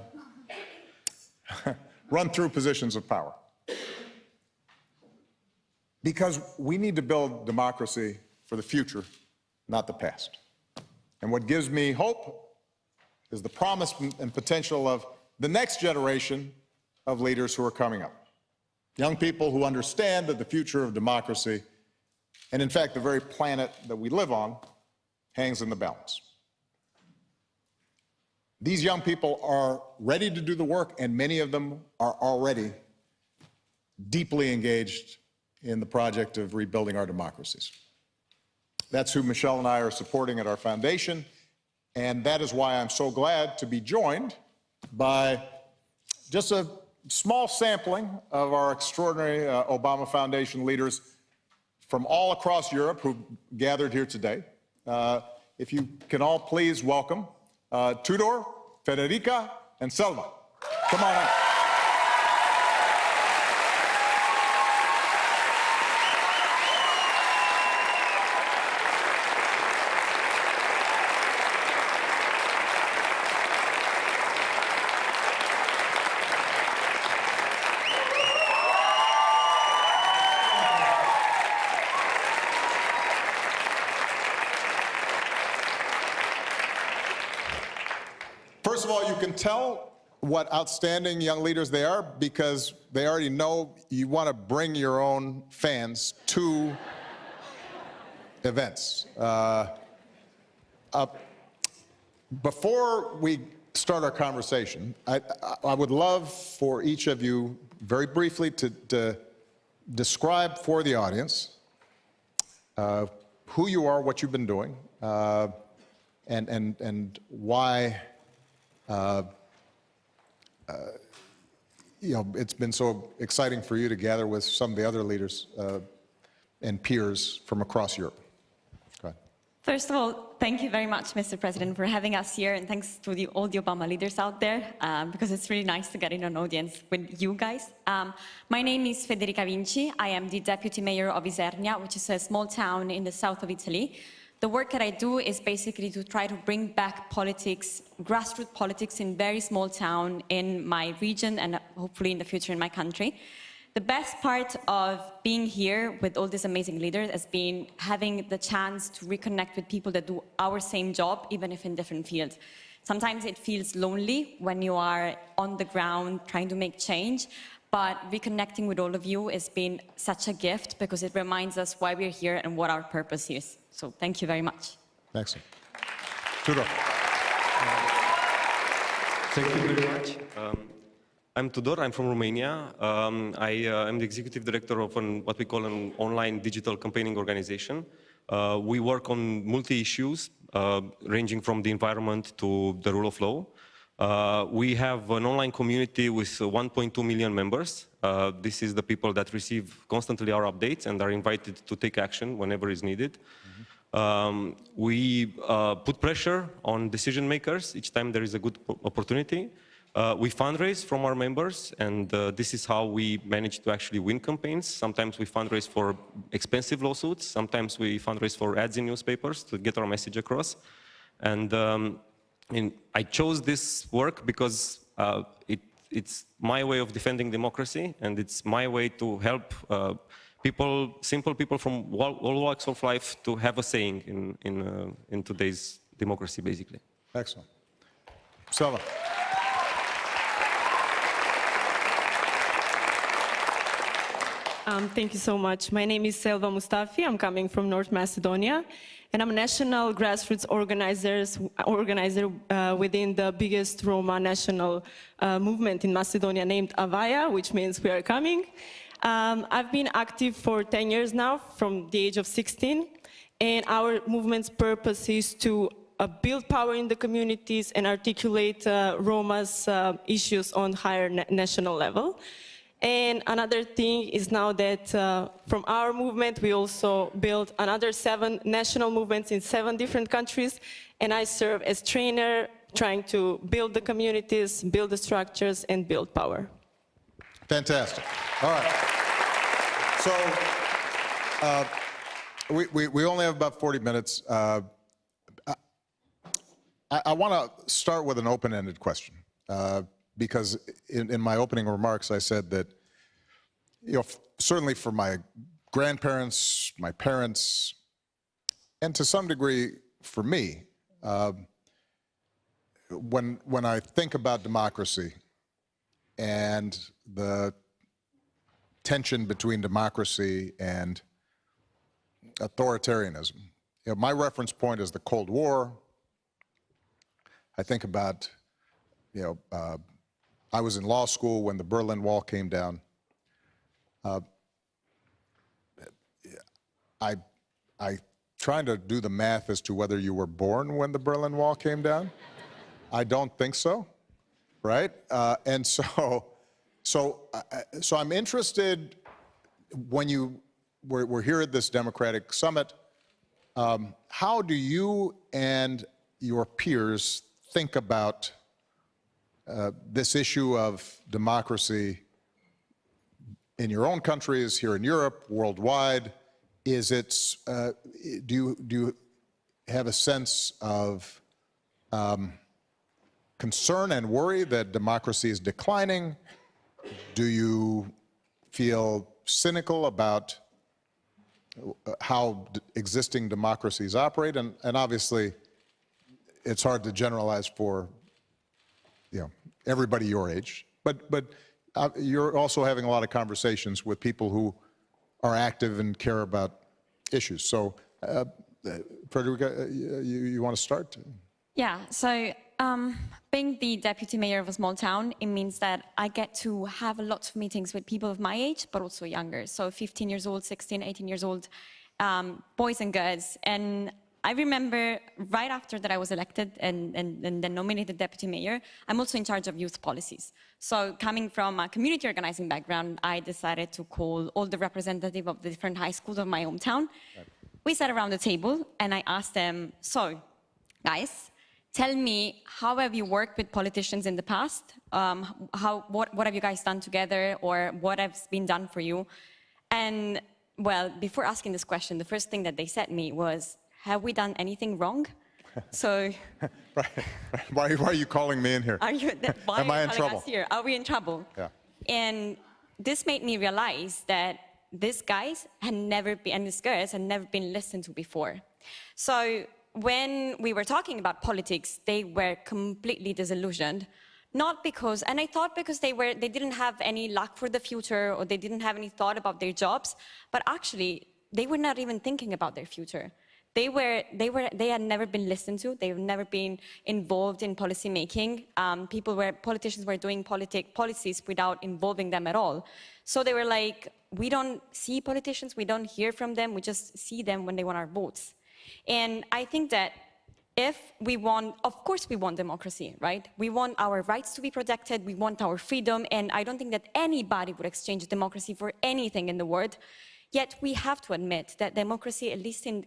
Speaker 3: through positions of power. Because we need to build democracy for the future, not the past. And what gives me hope is the promise and potential of the next generation of leaders who are coming up. Young people who understand that the future of democracy, and in fact the very planet that we live on, hangs in the balance. These young people are ready to do the work, and many of them are already deeply engaged in the project of rebuilding our democracies. That's who Michelle and I are supporting at our foundation, and that is why I'm so glad to be joined by just a small sampling of our extraordinary Obama Foundation leaders from all across Europe who gathered here today. If you can all please welcome Tudor, Federica, and Selma. Come on up. First of all, you can tell what outstanding young leaders they are because they already know you want to bring your own fans to events. Before we start our conversation, I would love for each of you very briefly to describe for the audience who you are, what you've been doing, and why you know, it's been so exciting for you to gather with some of the other leaders and peers from across Europe. Go ahead.
Speaker 6: First of all, thank you very much, Mr. President, for having us here, and thanks to all the Obama leaders out there, because it's really nice to get in an audience with you guys. My name is Federica Vinci. I am the Deputy Mayor of Isernia, which is a small town in the south of Italy. The work that I do is basically to try to bring back politics, grassroots politics in very small town in my region and hopefully in the future in my country. The best part of being here with all these amazing leaders has been having the chance to reconnect with people that do our same job, even if in different fields. Sometimes it feels lonely when you are on the ground trying to make change, but reconnecting with all of you has been such a gift because it reminds us why we're here and what our purpose is. So thank you very much.
Speaker 3: Excellent. Tudor.
Speaker 7: Thank you very much. I'm Tudor, I'm from Romania. I am the executive director of what we call an online digital campaigning organization. We work on multi-issues, ranging from the environment to the rule of law. We have an online community with 1.2 million members. This is the people that receive constantly our updates and are invited to take action whenever is needed. We put pressure on decision makers each time there is a good opportunity. We fundraise from our members, and this is how we manage to actually win campaigns. Sometimes we fundraise for expensive lawsuits. Sometimes we fundraise for ads in newspapers to get our message across. And I chose this work because it's my way of defending democracy, and it's my way to help people, simple people from all walks of life, to have a saying in today's democracy, basically.
Speaker 3: Excellent. Selva.
Speaker 8: Thank you so much. My name is Selva Mustafi. I'm coming from North Macedonia, and I'm a national grassroots organizer within the biggest Roma national movement in Macedonia named Avaia, which means we are coming. I've been active for 10 years now, from the age of 16, and our movement's purpose is to build power in the communities and articulate Roma's issues on higher national level. And another thing is now that from our movement, we also built another 7 national movements in 7 different countries, and I serve as trainer, trying to build the communities, build the structures, and build power.
Speaker 3: Fantastic. All right. So we only have about 40 minutes. I want to start with an open-ended question. Because in my opening remarks, I said that, you know, certainly for my grandparents, my parents, and to some degree for me, when I think about democracy and the tension between democracy and authoritarianism, you know, my reference point is the Cold War. I think about, you know, I was in law school when the Berlin Wall came down. I trying to do the math as to whether you were born when the Berlin Wall came down. I don't think so, right? And so I'm interested, when we're here at this Democratic Summit, how do you and your peers think about this issue of democracy in your own countries, here in Europe, worldwide? Is it, do you have a sense of concern and worry that democracy is declining? Do you feel cynical about how existing democracies operate? And obviously, it's hard to generalize for, you know, everybody your age, but you're also having a lot of conversations with people who are active and care about issues. So, Frederica, you want to start?
Speaker 6: Yeah, so Being the deputy mayor of a small town, it means that I get to have a lot of meetings with people of my age, but also younger. So 15 years old, 16, 18 years old, boys and girls. And I remember right after that I was elected and then nominated deputy mayor, I'm also in charge of youth policies. So coming from a community organizing background, I decided to call all the representatives of the different high schools of my hometown. Right. We sat around the table and I asked them, so guys, tell me, how have you worked with politicians in the past? What have you guys done together, or what has been done for you? And well, before asking this question, the first thing that they said to me was, have we done anything wrong? So,
Speaker 3: right. Why are you calling me in here?
Speaker 6: Am
Speaker 3: I in trouble?
Speaker 6: Here? Are we in trouble?
Speaker 3: Yeah.
Speaker 6: And this made me realize that these guys had never been, and these girls had never been listened to before. So when we were talking about politics, they were completely disillusioned. Not because, and I thought because they didn't have any luck for the future, or they didn't have any thought about their jobs, but actually they were not even thinking about their future. They had never been listened to. They've never been involved in policy making. Politicians were doing policies without involving them at all. So they were like, we don't see politicians, we don't hear from them, we just see them when they want our votes. And I think that if we want, of course we want democracy, right? We want our rights to be protected, we want our freedom, and I don't think that anybody would exchange democracy for anything in the world. Yet we have to admit that democracy, at least in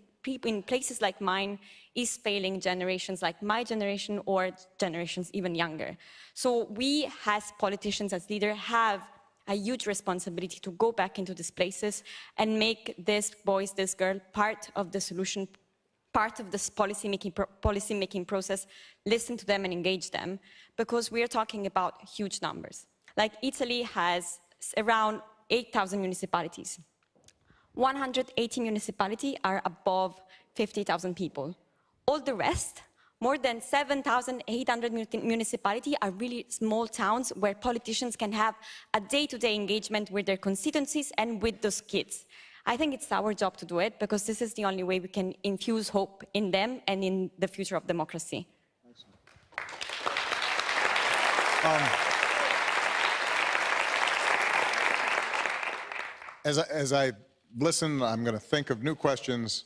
Speaker 6: places like mine, is failing generations like my generation or generations even younger. So we, as politicians, as leaders, have a huge responsibility to go back into these places and make these boys, this girl, part of the solution, part of this policy-making process, listen to them and engage them, because we are talking about huge numbers. Like Italy has around 8,000 municipalities. 180 municipalities are above 50,000 people. All the rest, more than 7,800 municipalities, are really small towns where politicians can have a day-to-day engagement with their constituencies and with those kids. I think it's our job to do it, because this is the only way we can infuse hope in them and in the future of democracy.
Speaker 3: As I listen, I'm going to think of new questions.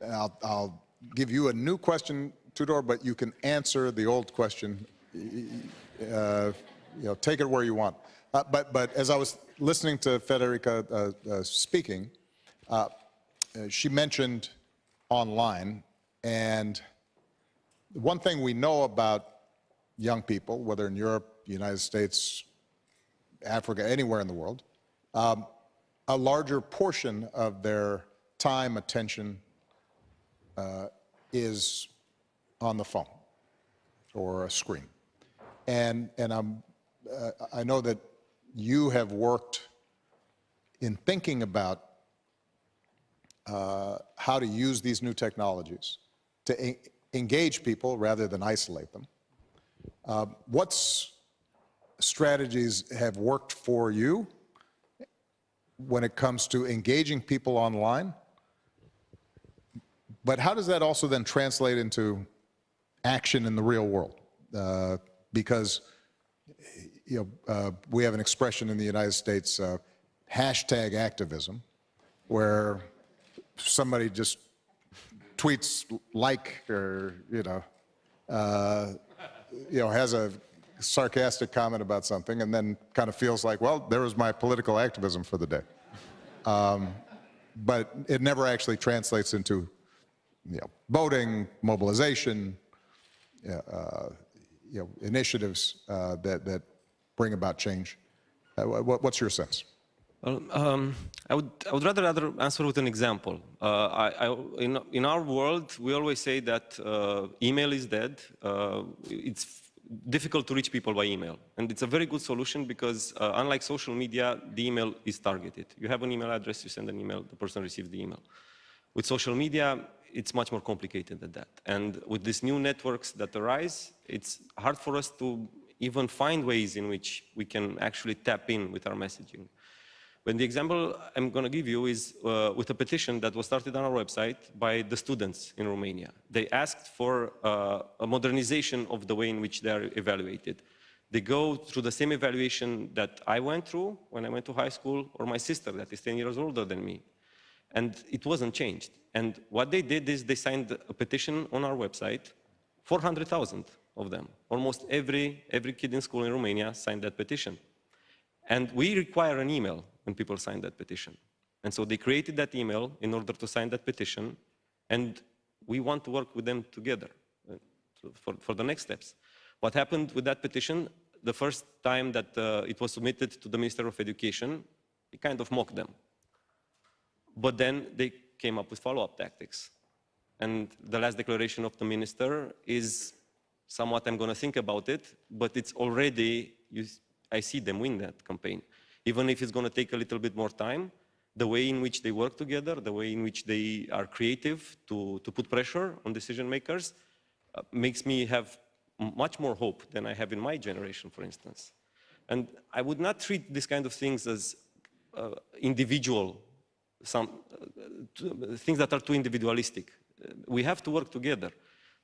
Speaker 3: I'll give you a new question, Tudor, but you can answer the old question. Take it where you want. But as I was listening to Federica speaking, she mentioned online, and one thing we know about young people, whether in Europe, United States, Africa, anywhere in the world, a larger portion of their time, attention is on the phone or a screen. And I know that you have worked in thinking about how to use these new technologies to engage people rather than isolate them. What strategies have worked for you when it comes to engaging people online? But how does that also then translate into action in the real world? Because we have an expression in the United States, hashtag activism, where somebody just tweets like, or has a sarcastic comment about something, and then kind of feels like, well, there was my political activism for the day. But it never actually translates into voting, mobilization, initiatives that bring about change. What's your sense?
Speaker 7: Well, I would rather answer with an example. In our world, we always say that email is dead. It's difficult to reach people by email. And it's a very good solution because unlike social media, the email is targeted. You have an email address, you send an email, the person receives the email. With social media, it's much more complicated than that. And with these new networks that arise, it's hard for us to even find ways in which we can actually tap in with our messaging. When the example I'm going to give you is with a petition that was started on our website by the students in Romania. They asked for a modernization of the way in which they are evaluated. They go through the same evaluation that I went through when I went to high school, or my sister that is 10 years older than me. And it wasn't changed. And what they did is they signed a petition on our website, 400,000 of them. Almost every kid in school in Romania signed that petition. And we require an email when people sign that petition. And so they created that email in order to sign that petition, and we want to work with them together for the next steps. What happened with that petition, the first time that it was submitted to the Minister of Education, he kind of mocked them. But then they came up with follow-up tactics. And the last declaration of the minister is somewhat, I'm going to think about it, but it's already, I see them win that campaign. Even if it's going to take a little bit more time, the way in which they work together, the way in which they are creative to put pressure on decision makers, makes me have much more hope than I have in my generation, for instance. And I would not treat these kind of things as individual, things that are too individualistic. We have to work together.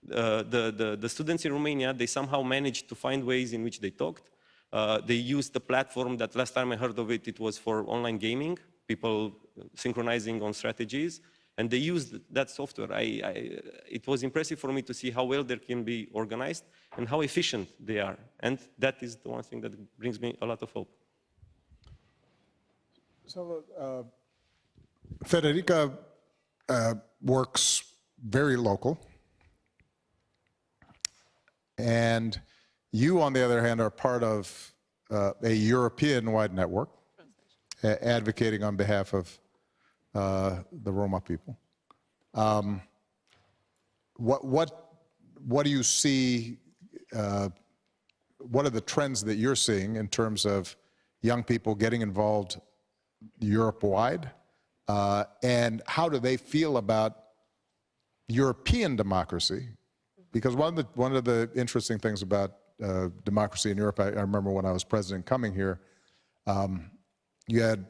Speaker 7: The students in Romania, they somehow managed to find ways in which they talked. They used the platform that last time I heard of it, it was for online gaming, people synchronizing on strategies, and they used that software. It was impressive for me to see how well they can be organized and how efficient they are. And that is the one thing that brings me a lot of hope.
Speaker 3: So, Federica works very local. And you, on the other hand, are part of a European-wide network advocating on behalf of the Roma people. What do you see, what are the trends that you're seeing in terms of young people getting involved Europe-wide? And how do they feel about European democracy? Because one of the interesting things about democracy in Europe, I remember when I was president coming here, you had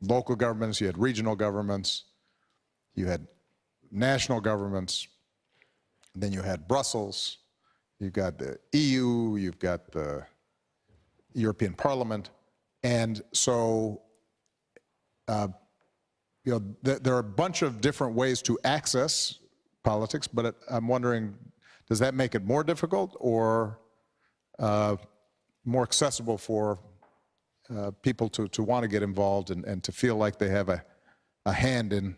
Speaker 3: local governments, you had regional governments, you had national governments, then you had Brussels, you've got the EU, you've got the European Parliament, and so you know, there are a bunch of different ways to access politics, but I'm wondering, does that make it more difficult or more accessible for people to want to get involved and to feel like they have a hand in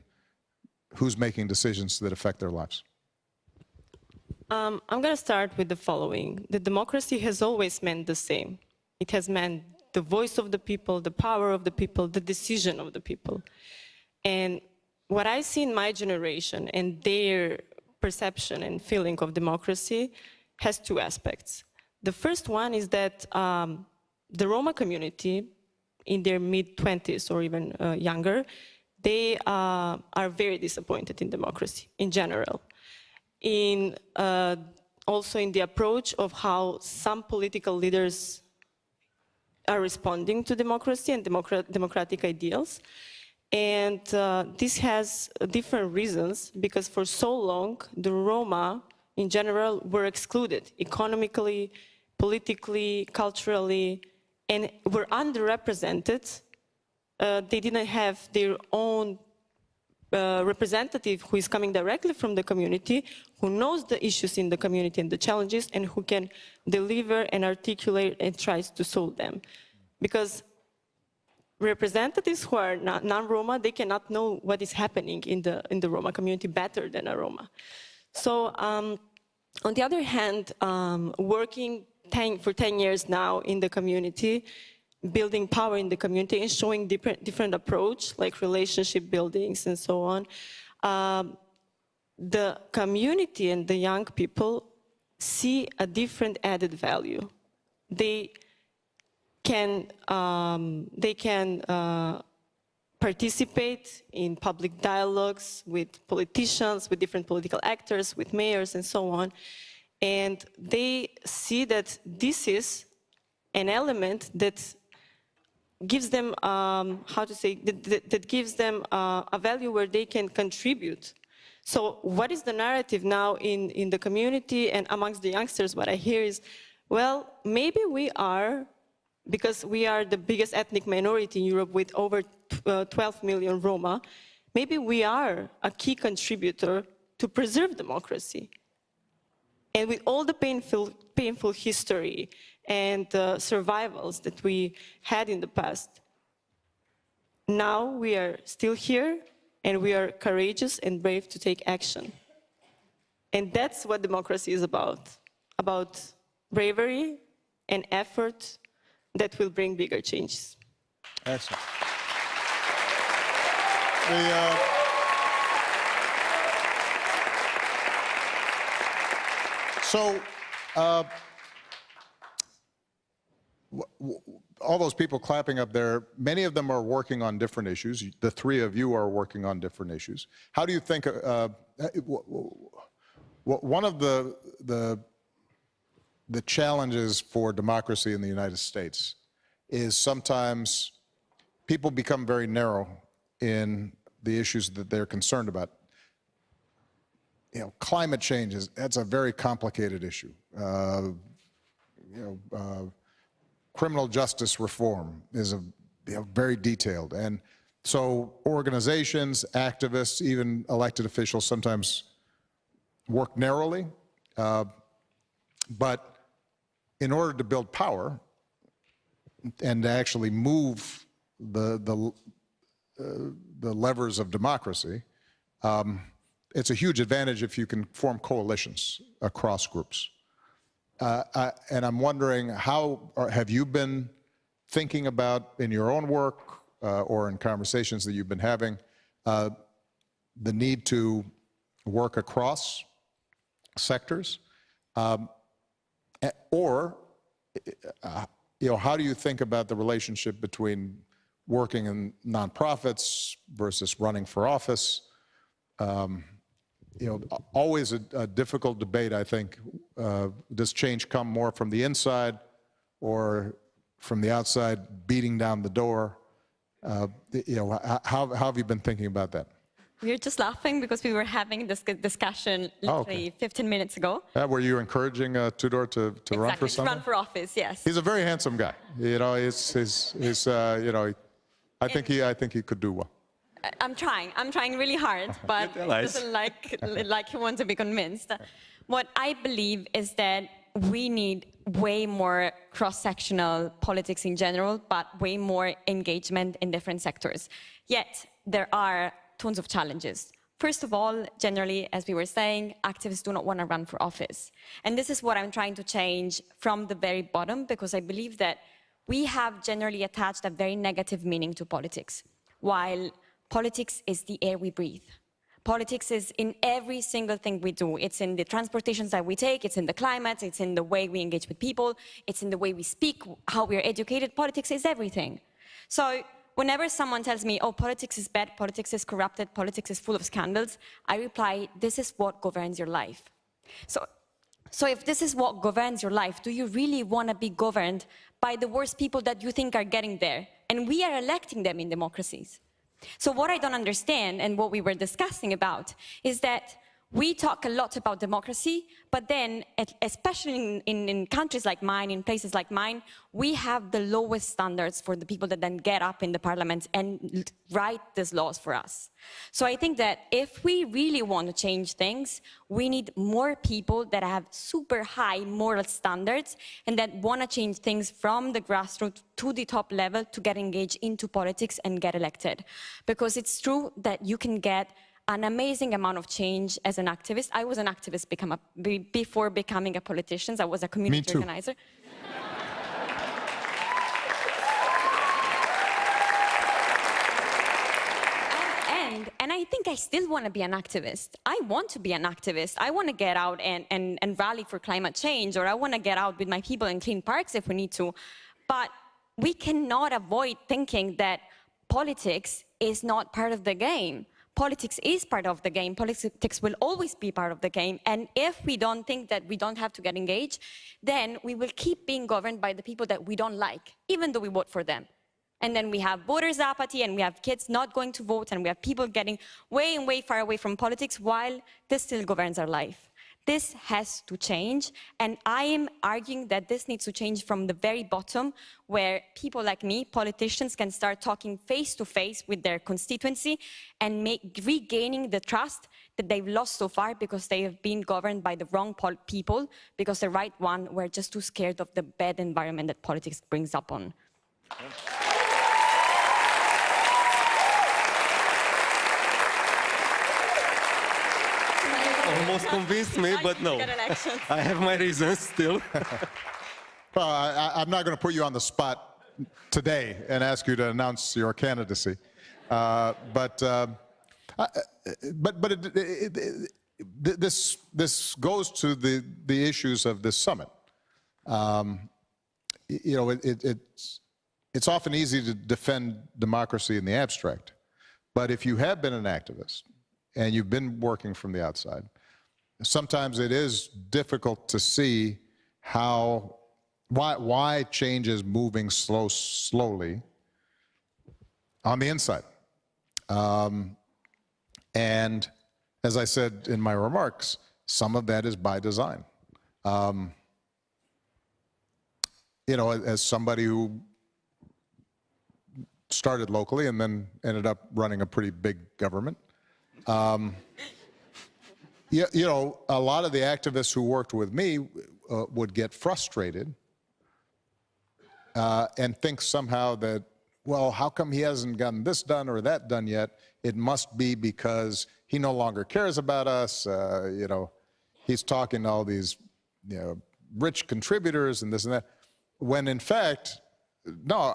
Speaker 3: who's making decisions that affect their lives?
Speaker 8: I'm going to start with the following. The democracy has always meant the same. It has meant the voice of the people, the power of the people, the decision of the people. And what I see in my generation and their perception and feeling of democracy has two aspects. The first one is that the Roma community in their mid-20s or even younger, they are very disappointed in democracy in general. Also in the approach of how some political leaders are responding to democracy and democratic ideals. And this has different reasons, because for so long, the Roma, in general, were excluded economically, politically, culturally, and were underrepresented. They didn't have their own representative who is coming directly from the community, who knows the issues in the community and the challenges, and who can deliver and articulate and tries to solve them. Because representatives who are non-Roma, they cannot know what is happening in the Roma community better than a Roma. So on the other hand, working for 10 years now in the community, building power in the community and showing different approach, like relationship buildings and so on, the community and the young people see a different added value. They can participate in public dialogues with politicians, with different political actors, with mayors and so on. And they see that this is an element that gives them, how to say, that gives them a value where they can contribute. So what is the narrative now in the community and amongst the youngsters? What I hear is, well, maybe we are, because we are the biggest ethnic minority in Europe with over 12 million Roma, maybe we are a key contributor to preserve democracy. And with all the painful history and survivals that we had in the past, now we are still here and we are courageous and brave to take action. And that's what democracy is about bravery and effort that will bring bigger changes.
Speaker 3: Excellent. All those people clapping up there, many of them are working on different issues. The three of you are working on different issues. How do you think, one of the challenges for democracy in the United States is sometimes people become very narrow in the issues that they're concerned about. You know, climate change that's a very complicated issue. Criminal justice reform is very detailed, and so organizations, activists, even elected officials sometimes work narrowly. But in order to build power and to actually move the levers of democracy, it's a huge advantage if you can form coalitions across groups. And I'm wondering, how have you been thinking about in your own work or in conversations that you've been having the need to work across sectors? Or, how do you think about the relationship between working in nonprofits versus running for office? Always a difficult debate, I think. Does change come more from the inside or from the outside beating down the door? How have you been thinking about that?
Speaker 6: We're just laughing because we were having this discussion literally 15 minutes ago.
Speaker 3: Were you encouraging Tudor to run for something?
Speaker 6: To run for office, yes.
Speaker 3: He's a very handsome guy. I think he could do well.
Speaker 6: I'm trying really hard, but he doesn't like he wants to be convinced. What I believe is that we need way more cross-sectional politics in general, but way more engagement in different sectors. Yet, there are tons of challenges. First of all, generally, as we were saying, activists do not want to run for office. And this is what I'm trying to change from the very bottom, because I believe that we have generally attached a very negative meaning to politics, while politics is the air we breathe. Politics is in every single thing we do. It's in the transportations that we take, it's in the climate, it's in the way we engage with people, it's in the way we speak, how we are educated. Politics is everything. So whenever someone tells me, oh, politics is bad, politics is corrupted, politics is full of scandals, I reply, this is what governs your life. So if this is what governs your life, do you really want to be governed by the worst people that you think are getting there? And we are electing them in democracies. So what I don't understand, and what we were discussing about, is that we talk a lot about democracy, but then, especially in countries like mine, in places like mine, we have the lowest standards for the people that then get up in the parliament and write these laws for us. So I think that if we really want to change things, we need more people that have super high moral standards and that want to change things from the grassroots to the top level to get engaged into politics and get elected. Because it's true that you can get an amazing amount of change as an activist. I was an activist before becoming a politician. I was a community organizer. And I think I still want to be an activist. I want to be an activist. I want to get out and rally for climate change, or I want to get out with my people and clean parks if we need to. But we cannot avoid thinking that politics is not part of the game. Politics is part of the game. Politics will always be part of the game. And if we don't think that we don't have to get engaged, then we will keep being governed by the people that we don't like, even though we vote for them. And then we have voters' apathy, and we have kids not going to vote, and we have people getting way and way far away from politics while this still governs our life. This has to change, and I am arguing that this needs to change from the very bottom, where people like me, politicians, can start talking face-to-face with their constituency and regaining the trust that they've lost so far because they have been governed by the wrong people, because the right one were just too scared of the bad environment that politics brings up on.
Speaker 7: Almost convinced me, but no. I have my reasons still.
Speaker 3: Well, I'm not going to put you on the spot today and ask you to announce your candidacy, this goes to the issues of this summit. You know, it's often easy to defend democracy in the abstract, but if you have been an activist and you've been working from the outside, sometimes it is difficult to see why change is moving slowly on the inside. And as I said in my remarks, some of that is by design. You know, as somebody who started locally and then ended up running a pretty big government, you know, a lot of the activists who worked with me would get frustrated and think somehow that, well, how come he hasn't gotten this done or that done yet? It must be because he no longer cares about us. You know, he's talking to all these, you know, rich contributors and this and that. When in fact, no,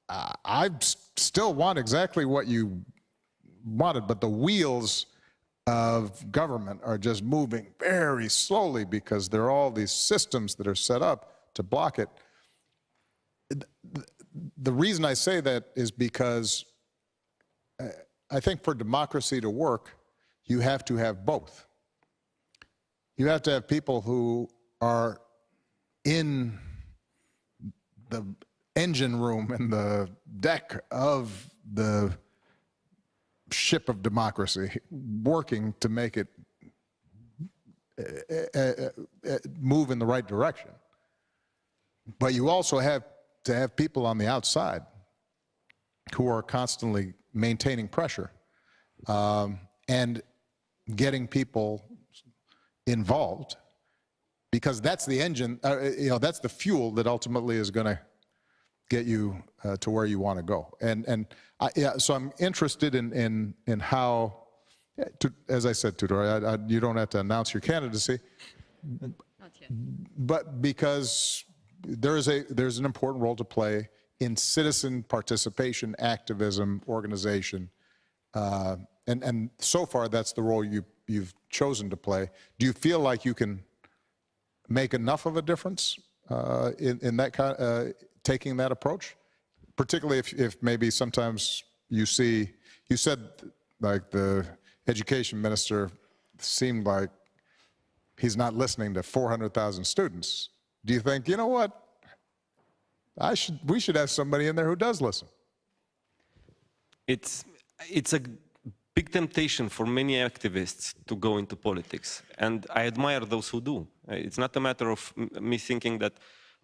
Speaker 3: I still want exactly what you wanted, but the wheels of government are just moving very slowly because there are all these systems that are set up to block it. The reason I say that is because I think for democracy to work, you have to have both. You have to have people who are in the engine room and the deck of the ship of democracy, working to make it move in the right direction. But you also have to have people on the outside who are constantly maintaining pressure and getting people involved, because that's the engine, you know, that's the fuel that ultimately is going to get you to where you want to go. Yeah, so I'm interested in how, as I said, Tudor, you don't have to announce your candidacy, but because there's an important role to play in citizen participation, activism, organization, and so far that's the role you've chosen to play. Do you feel like you can make enough of a difference in that kind, taking that approach? Particularly if maybe sometimes you see, you said like the education minister seemed like he's not listening to 400,000 students. Do you think, you know what, we should have somebody in there who does listen?
Speaker 7: It's a big temptation for many activists to go into politics, and I admire those who do. It's not a matter of me thinking that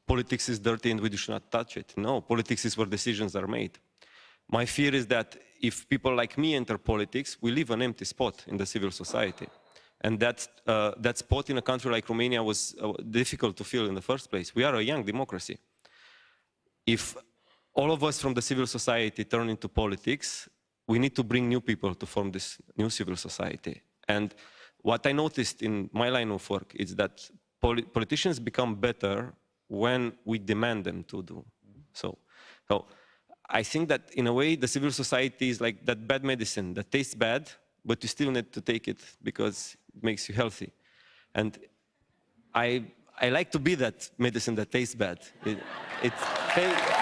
Speaker 7: politics is dirty and we should not touch it. No, politics is where decisions are made. My fear is that if people like me enter politics, we leave an empty spot in the civil society. And that spot in a country like Romania was difficult to fill in the first place. We are a young democracy. If all of us from the civil society turn into politics, we need to bring new people to form this new civil society. And what I noticed in my line of work is that politicians become better when we demand them to do so. So I think that in a way the civil society is like that bad medicine that tastes bad, but you still need to take it because it makes you healthy. And I like to be that medicine that tastes bad. It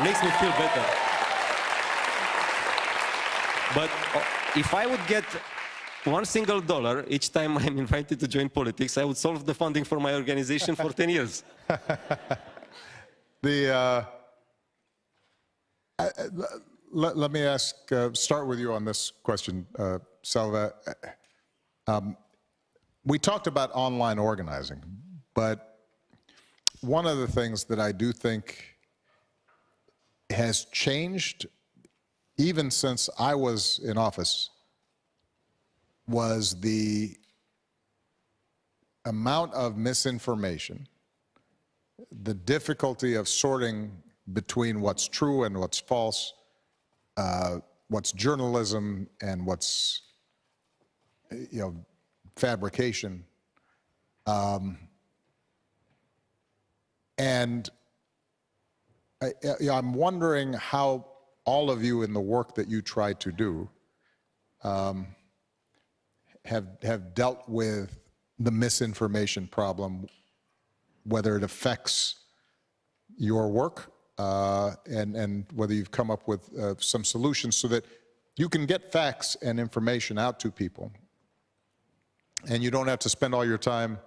Speaker 7: makes me feel better. But if I would get $1 single each time I'm invited to join politics, I would solve the funding for my organization for 10 years.
Speaker 3: Let me start with you on this question, Selva. We talked about online organizing, but one of the things that I do think has changed even since I was in office was the amount of misinformation, the difficulty of sorting between what's true and what's false, what's journalism and what's, fabrication. And I'm wondering how all of you in the work that you try to do have dealt with the misinformation problem, whether it affects your work and whether you've come up with some solutions so that you can get facts and information out to people and you don't have to spend all your time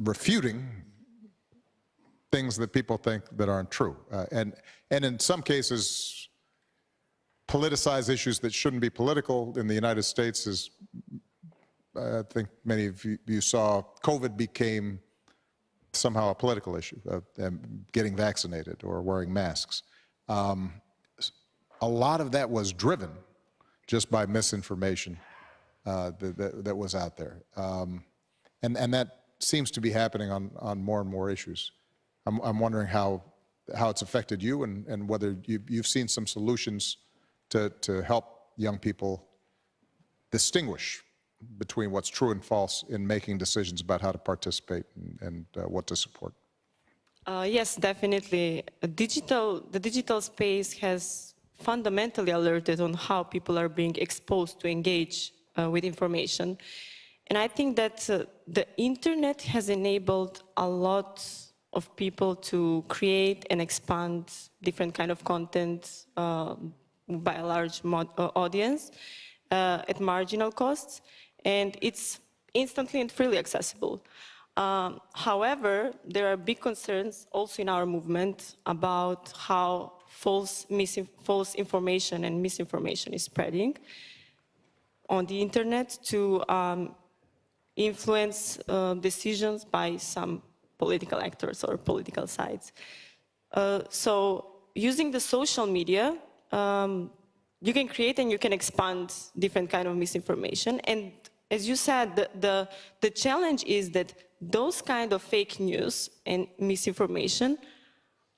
Speaker 3: refuting things that people think that aren't true. And in some cases, politicize issues that shouldn't be political. In the United States, as I think many of you saw, COVID became somehow a political issue, getting vaccinated or wearing masks. A lot of that was driven just by misinformation that was out there. And that seems to be happening on more and more issues. I'm wondering how it's affected you and whether you've seen some solutions to help young people distinguish between what's true and false in making decisions about how to participate and what to support.
Speaker 8: Yes, definitely. The digital space has fundamentally alerted on how people are being exposed to engage with information. And I think that the internet has enabled a lot of people to create and expand different kind of content by a large audience at marginal costs, and it's instantly and freely accessible. However, there are big concerns also in our movement about how false information and misinformation is spreading on the internet to influence decisions by some political actors or political sides. So using the social media, you can create and you can expand different kind of misinformation. And as you said, the challenge is that those kind of fake news and misinformation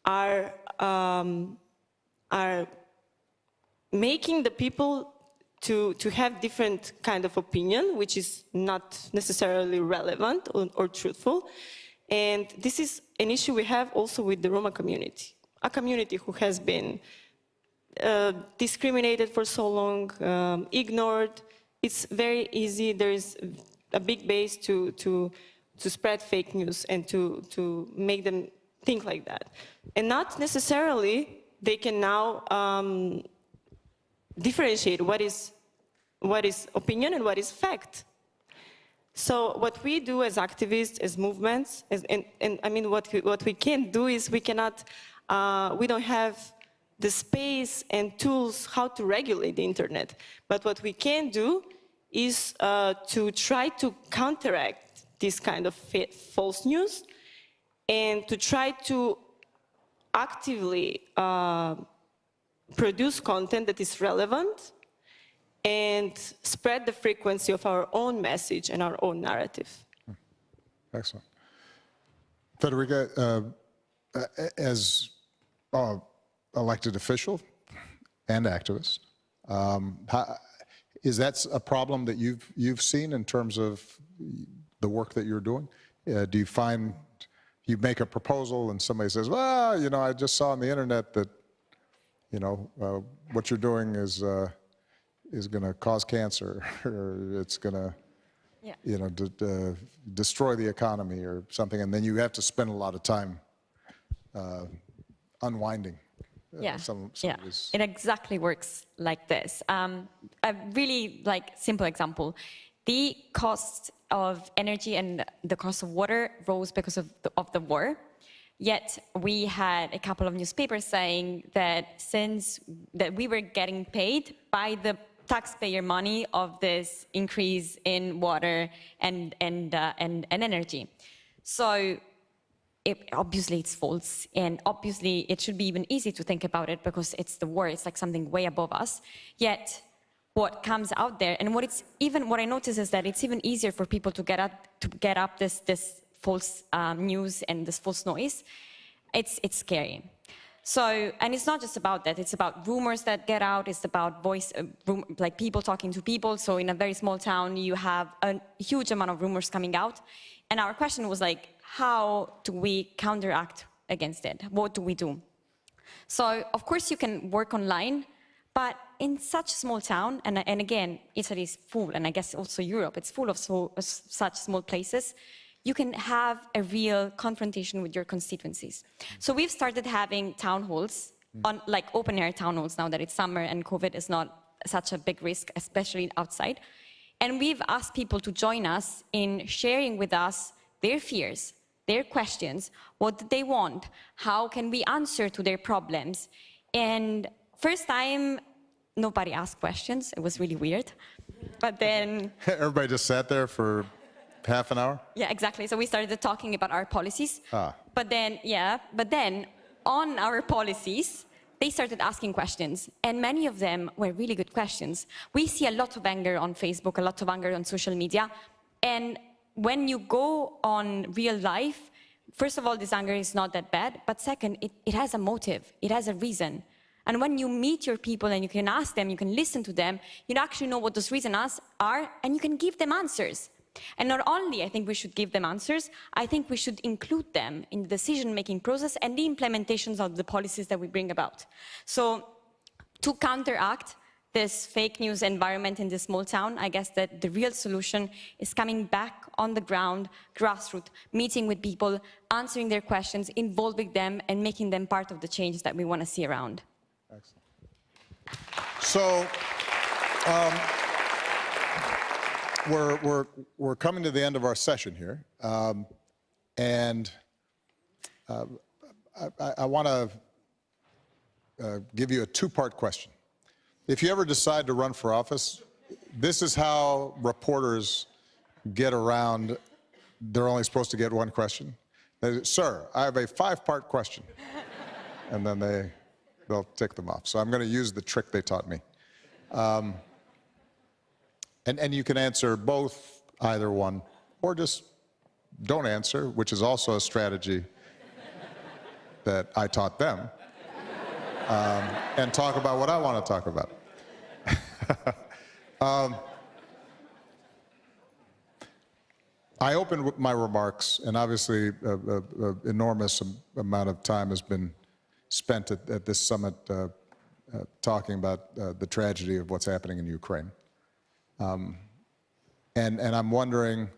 Speaker 8: are making the people to have different kind of opinion, which is not necessarily relevant or truthful. And this is an issue we have also with the Roma community, a community who has been discriminated for so long, ignored. It's very easy. There is a big base to spread fake news and to make them think like that. And not necessarily they can now differentiate what is opinion and what is fact. So what we do as activists, as movements, and I mean what we can't do is we cannot, we don't have the space and tools how to regulate the internet. But what we can do is to try to counteract this kind of false news and to try to actively produce content that is relevant and spread the frequency of our own message and our own narrative.
Speaker 3: Excellent. Federica, as elected official and activist, is that a problem that you've seen in terms of the work that you're doing? Do you find you make a proposal and somebody says, well, you know, I just saw on the internet that, you know, what you're doing is going to cause cancer, or it's going to, you know, destroy the economy or something, and then you have to spend a lot of time unwinding some of this.
Speaker 6: It exactly works like this. A really simple example: the cost of energy and the cost of water rose because of the war. Yet we had a couple of newspapers saying that that we were getting paid by the taxpayer money of this increase in water and energy. So obviously it's false, and obviously it should be even easy to think about it because it's the war, it's like something way above us. Yet what comes out there, and what I notice is that it's even easier for people to get up this false news and this false noise. It's scary. So, and it's not just about that, it's about rumors that get out, it's about like people talking to people. So in a very small town, you have a huge amount of rumors coming out. And our question was like, how do we counteract against it? What do we do? So, of course, you can work online, but in such a small town, and again, Italy is full, and I guess also Europe, it's full of such small places, you can have a real confrontation with your constituencies. So we've started having town halls, like open-air town halls now that it's summer and COVID is not such a big risk, especially outside. And we've asked people to join us in sharing with us their fears, their questions, what they want, how can we answer to their problems. And first time, nobody asked questions. It was really weird. But then...
Speaker 3: Everybody just sat there for half an hour?
Speaker 6: Yeah, exactly. So we started talking about our policies. But then on our policies, they started asking questions. And many of them were really good questions. We see a lot of anger on Facebook, a lot of anger on social media. And when you go on real life, first of all, this anger is not that bad. But second, it has a motive. It has a reason. And when you meet your people and you can ask them, you can listen to them, you actually know what those reasons are, and you can give them answers. And not only I think we should give them answers, I think we should include them in the decision-making process and the implementations of the policies that we bring about. So to counteract this fake news environment in this small town, I guess that the real solution is coming back on the ground, grassroots, meeting with people, answering their questions, involving them, and making them part of the change that we want to see around.
Speaker 3: Excellent. So, we're coming to the end of our session here, and I want to give you a two-part question. If you ever decide to run for office, this is how reporters get around. They're only supposed to get one question. They say, "Sir, I have a 5-part question," and then they'll tick them off. So I'm going to use the trick they taught me. And you can answer both, either one, or just don't answer, which is also a strategy that I taught them, and talk about what I want to talk about. I opened with my remarks, and obviously an enormous amount of time has been spent at this summit talking about the tragedy of what's happening in Ukraine. And I'm wondering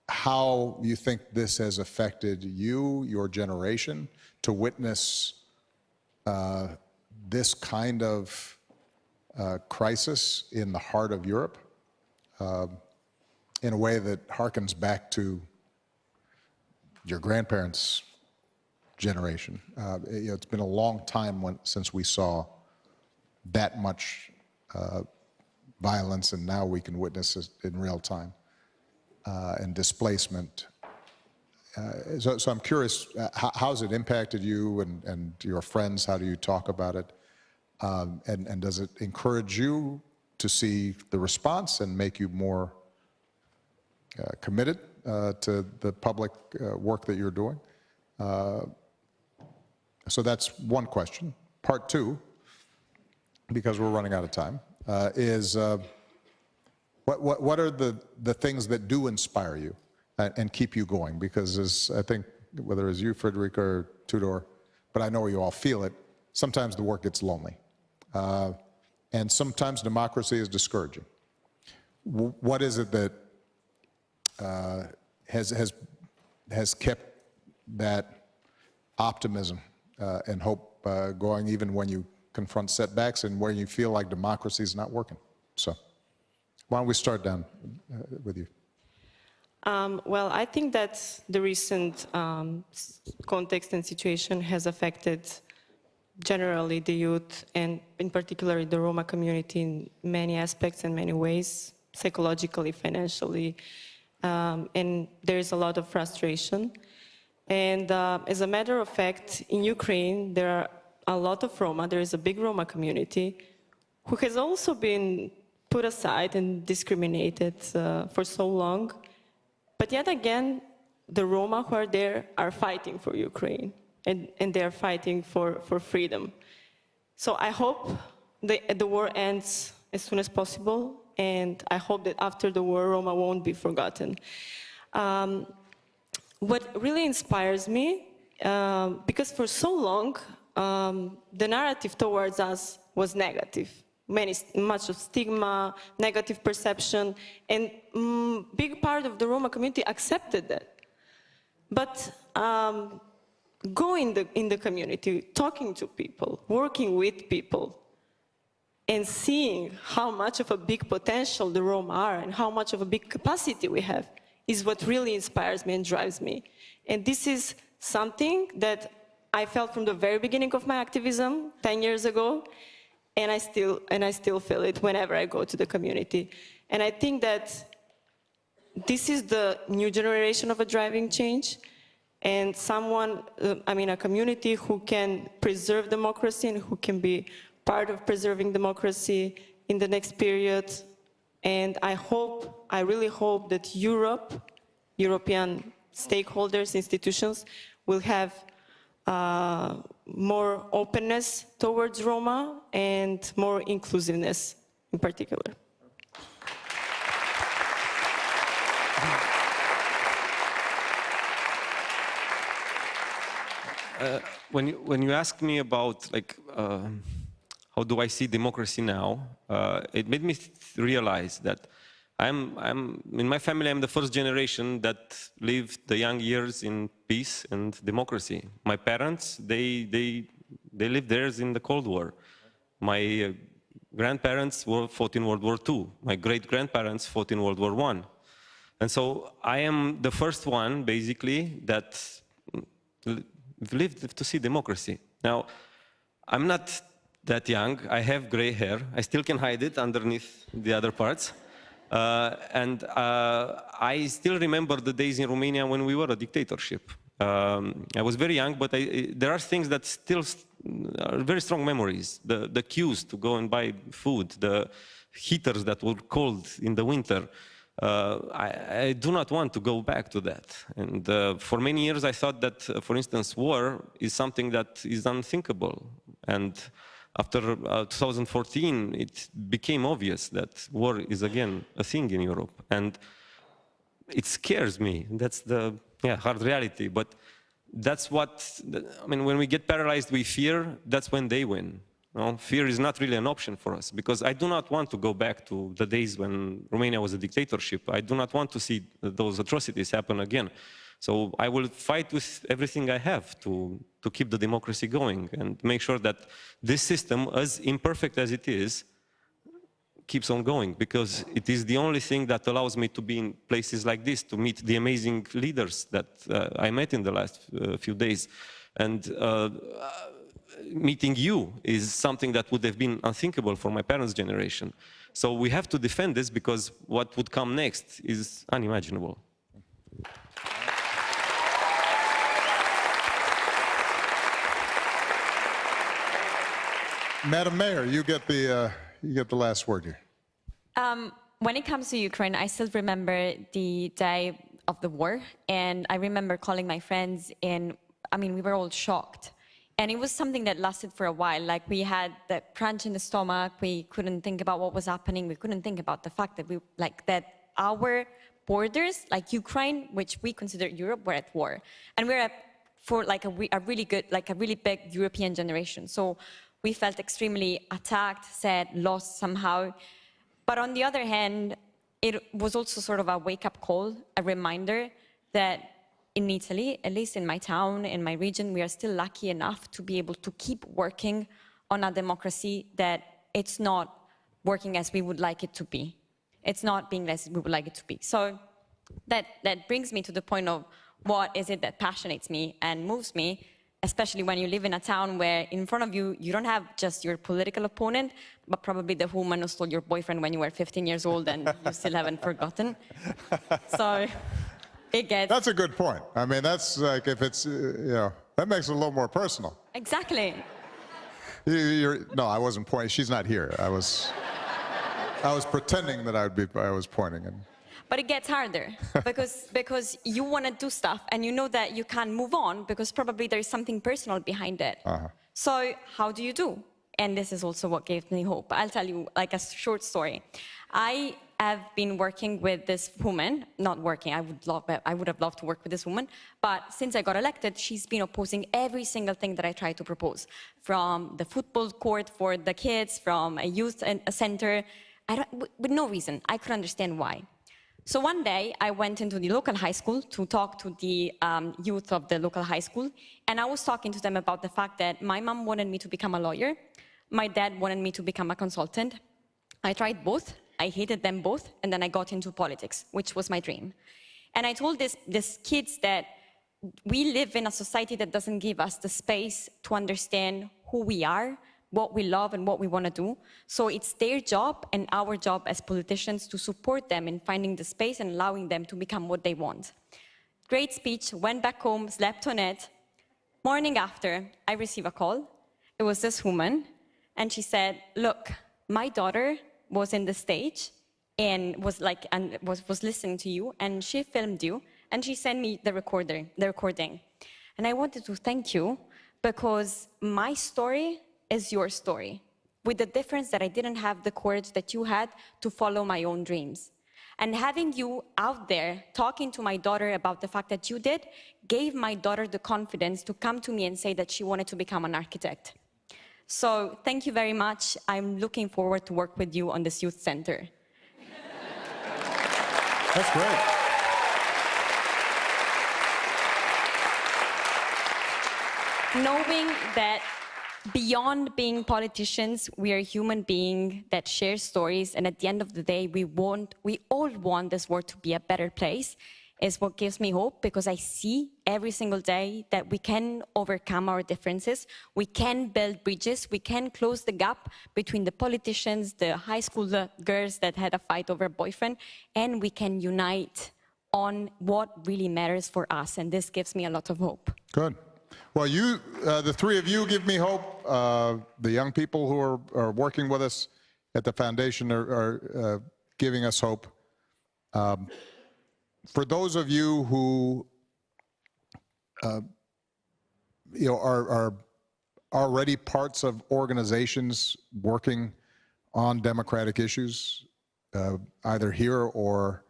Speaker 3: how you think this has affected you, your generation, to witness this kind of crisis in the heart of Europe in a way that harkens back to your grandparents' generation. It's been a long time since we saw that much violence, and now we can witness it in real time, and displacement. So I'm curious, how's it impacted you and your friends? How do you talk about it? And does it encourage you to see the response and make you more committed to the public work that you're doing? So that's one question. Part two, because we're running out of time, is what are the things that do inspire you and keep you going? Because as I think, whether it's you, Frederica, or Tudor, but I know you all feel it, sometimes the work gets lonely. And sometimes democracy is discouraging. What is it that has kept that optimism and hope going, even when you confront setbacks and where you feel like democracy is not working? So why don't we start down with you?
Speaker 8: Well, I think that the recent context and situation has affected generally the youth, and in particular the Roma community in many aspects and many ways, psychologically, financially, and there is a lot of frustration. And as a matter of fact, in Ukraine, there are a lot of Roma, there is a big Roma community who has also been put aside and discriminated for so long. But yet again, the Roma who are there are fighting for Ukraine, and they are fighting for freedom. So I hope the war ends as soon as possible, and I hope that after the war, Roma won't be forgotten. What really inspires me, because for so long, the narrative towards us was negative. Much of stigma, negative perception, and big part of the Roma community accepted that. But going in the community, talking to people, working with people, and seeing how much of a big potential the Roma are and how much of a big capacity we have is what really inspires me and drives me. And this is something that I felt from the very beginning of my activism 10 years ago, and I still feel it whenever I go to the community. And I think that this is the new generation of a driving change, and a community who can preserve democracy and who can be part of preserving democracy in the next period. And I really hope that European stakeholders, institutions, will have more openness towards Roma and more inclusiveness in particular.
Speaker 7: When you ask me about how do I see democracy now, it made me realize that in my family, I'm the first generation that lived the young years in peace and democracy. My parents, they lived theirs in the Cold War. My grandparents fought in World War II. My great-grandparents fought in World War I. And so I am the first one, basically, that lived to see democracy. Now, I'm not that young. I have gray hair. I still can hide it underneath the other parts. I still remember the days in Romania when we were a dictatorship. I was very young, but there are things that still are very strong memories. The queues to go and buy food, the heaters that were cold in the winter. I do not want to go back to that. And for many years I thought that, for instance, war is something that is unthinkable. And after 2014, it became obvious that war is again a thing in Europe. And it scares me. That's the hard reality. But that's when we get paralyzed with fear, that's when they win. No? Fear is not really an option for us, because I do not want to go back to the days when Romania was a dictatorship. I do not want to see those atrocities happen again. So I will fight with everything I have to keep the democracy going and make sure that this system, as imperfect as it is, keeps on going, because it is the only thing that allows me to be in places like this, to meet the amazing leaders that I met in the last few days. And meeting you is something that would have been unthinkable for my parents' generation. So we have to defend this, because what would come next is unimaginable.
Speaker 3: Madam Mayor, you get the last word here.
Speaker 6: When it comes to Ukraine, I still remember the day of the war, and I remember calling my friends, and we were all shocked. And it was something that lasted for a while. Like, we had the crunch in the stomach, we couldn't think about what was happening, we couldn't think about the fact that that our borders, like Ukraine, which we consider Europe, were at war. And we're for a really big European generation. So we felt extremely attacked, sad, lost somehow. But on the other hand, it was also sort of a wake-up call, a reminder that in Italy, at least in my town, in my region, we are still lucky enough to be able to keep working on a democracy that it's not working as we would like it to be. It's not being as we would like it to be. So that brings me to the point of what is it that passionates me and moves me, especially when you live in a town where in front of you, you don't have just your political opponent, but probably the woman who stole your boyfriend when you were 15 years old and you still haven't forgotten. So it gets...
Speaker 3: That's a good point. I mean, that's like, if it's, that makes it a little more personal.
Speaker 6: Exactly.
Speaker 3: No, I wasn't pointing. She's not here. I was pretending that I was pointing.
Speaker 6: But it gets harder because you want to do stuff and you know that you can't move on because probably there is something personal behind it. So how do you do? And this is also what gave me hope. I'll tell you like a short story. I have been working with this woman, not working, I would have loved to work with this woman, but since I got elected, she's been opposing every single thing that I try to propose, from the football court for the kids, from a youth center, with no reason. I could understand why. So one day, I went into the local high school to talk to the youth of the local high school, and I was talking to them about the fact that my mom wanted me to become a lawyer, my dad wanted me to become a consultant. I tried both, I hated them both, and then I got into politics, which was my dream. And I told these kids that we live in a society that doesn't give us the space to understand who we are, what we love and what we want to do. So it's their job and our job as politicians to support them in finding the space and allowing them to become what they want. Great speech, went back home, slept on it. Morning after, I received a call. It was this woman, and she said, look, my daughter was in the stage and was listening to you, and she filmed you, and she sent me the recording. And I wanted to thank you because my story is your story, with the difference that I didn't have the courage that you had to follow my own dreams. And having you out there talking to my daughter about the fact that you did, gave my daughter the confidence to come to me and say that she wanted to become an architect. So thank you very much. I'm looking forward to work with you on this youth center.
Speaker 3: That's great.
Speaker 6: Knowing that beyond being politicians, we are human beings that share stories, and at the end of the day, we all want this world to be a better place, is what gives me hope, because I see every single day that we can overcome our differences, we can build bridges, we can close the gap between the politicians, the high school girls that had a fight over a boyfriend, and we can unite on what really matters for us, and this gives me a lot of hope.
Speaker 3: Good. Well, the three of you give me hope. The young people who are working with us at the foundation are giving us hope. For those of you who are already parts of organizations working on democratic issues, either here or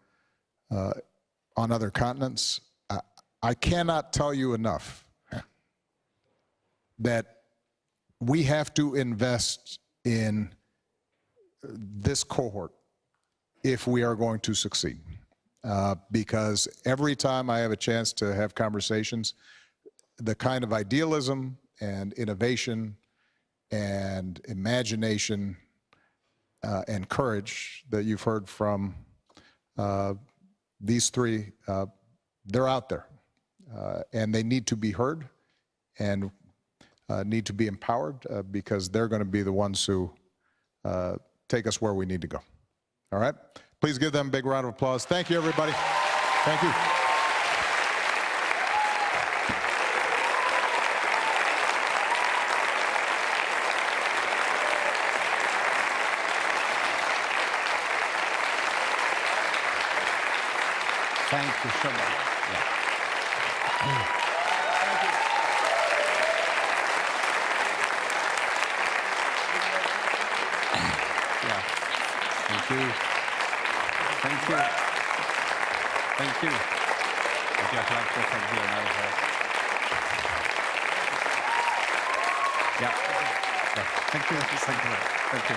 Speaker 3: on other continents, I cannot tell you enough that we have to invest in this cohort if we are going to succeed. Because every time I have a chance to have conversations, the kind of idealism and innovation and imagination and courage that you've heard from these three, they're out there. And they need to be heard and need to be empowered because they're going to be the ones who take us where we need to go. All right? Please give them a big round of applause. Thank you, everybody. Thank you.
Speaker 9: Thank you so much. Yeah. Thank you. Thank you. Thank you. Jag klappar för det här. Ja. Thank you. Thank you. Thank you.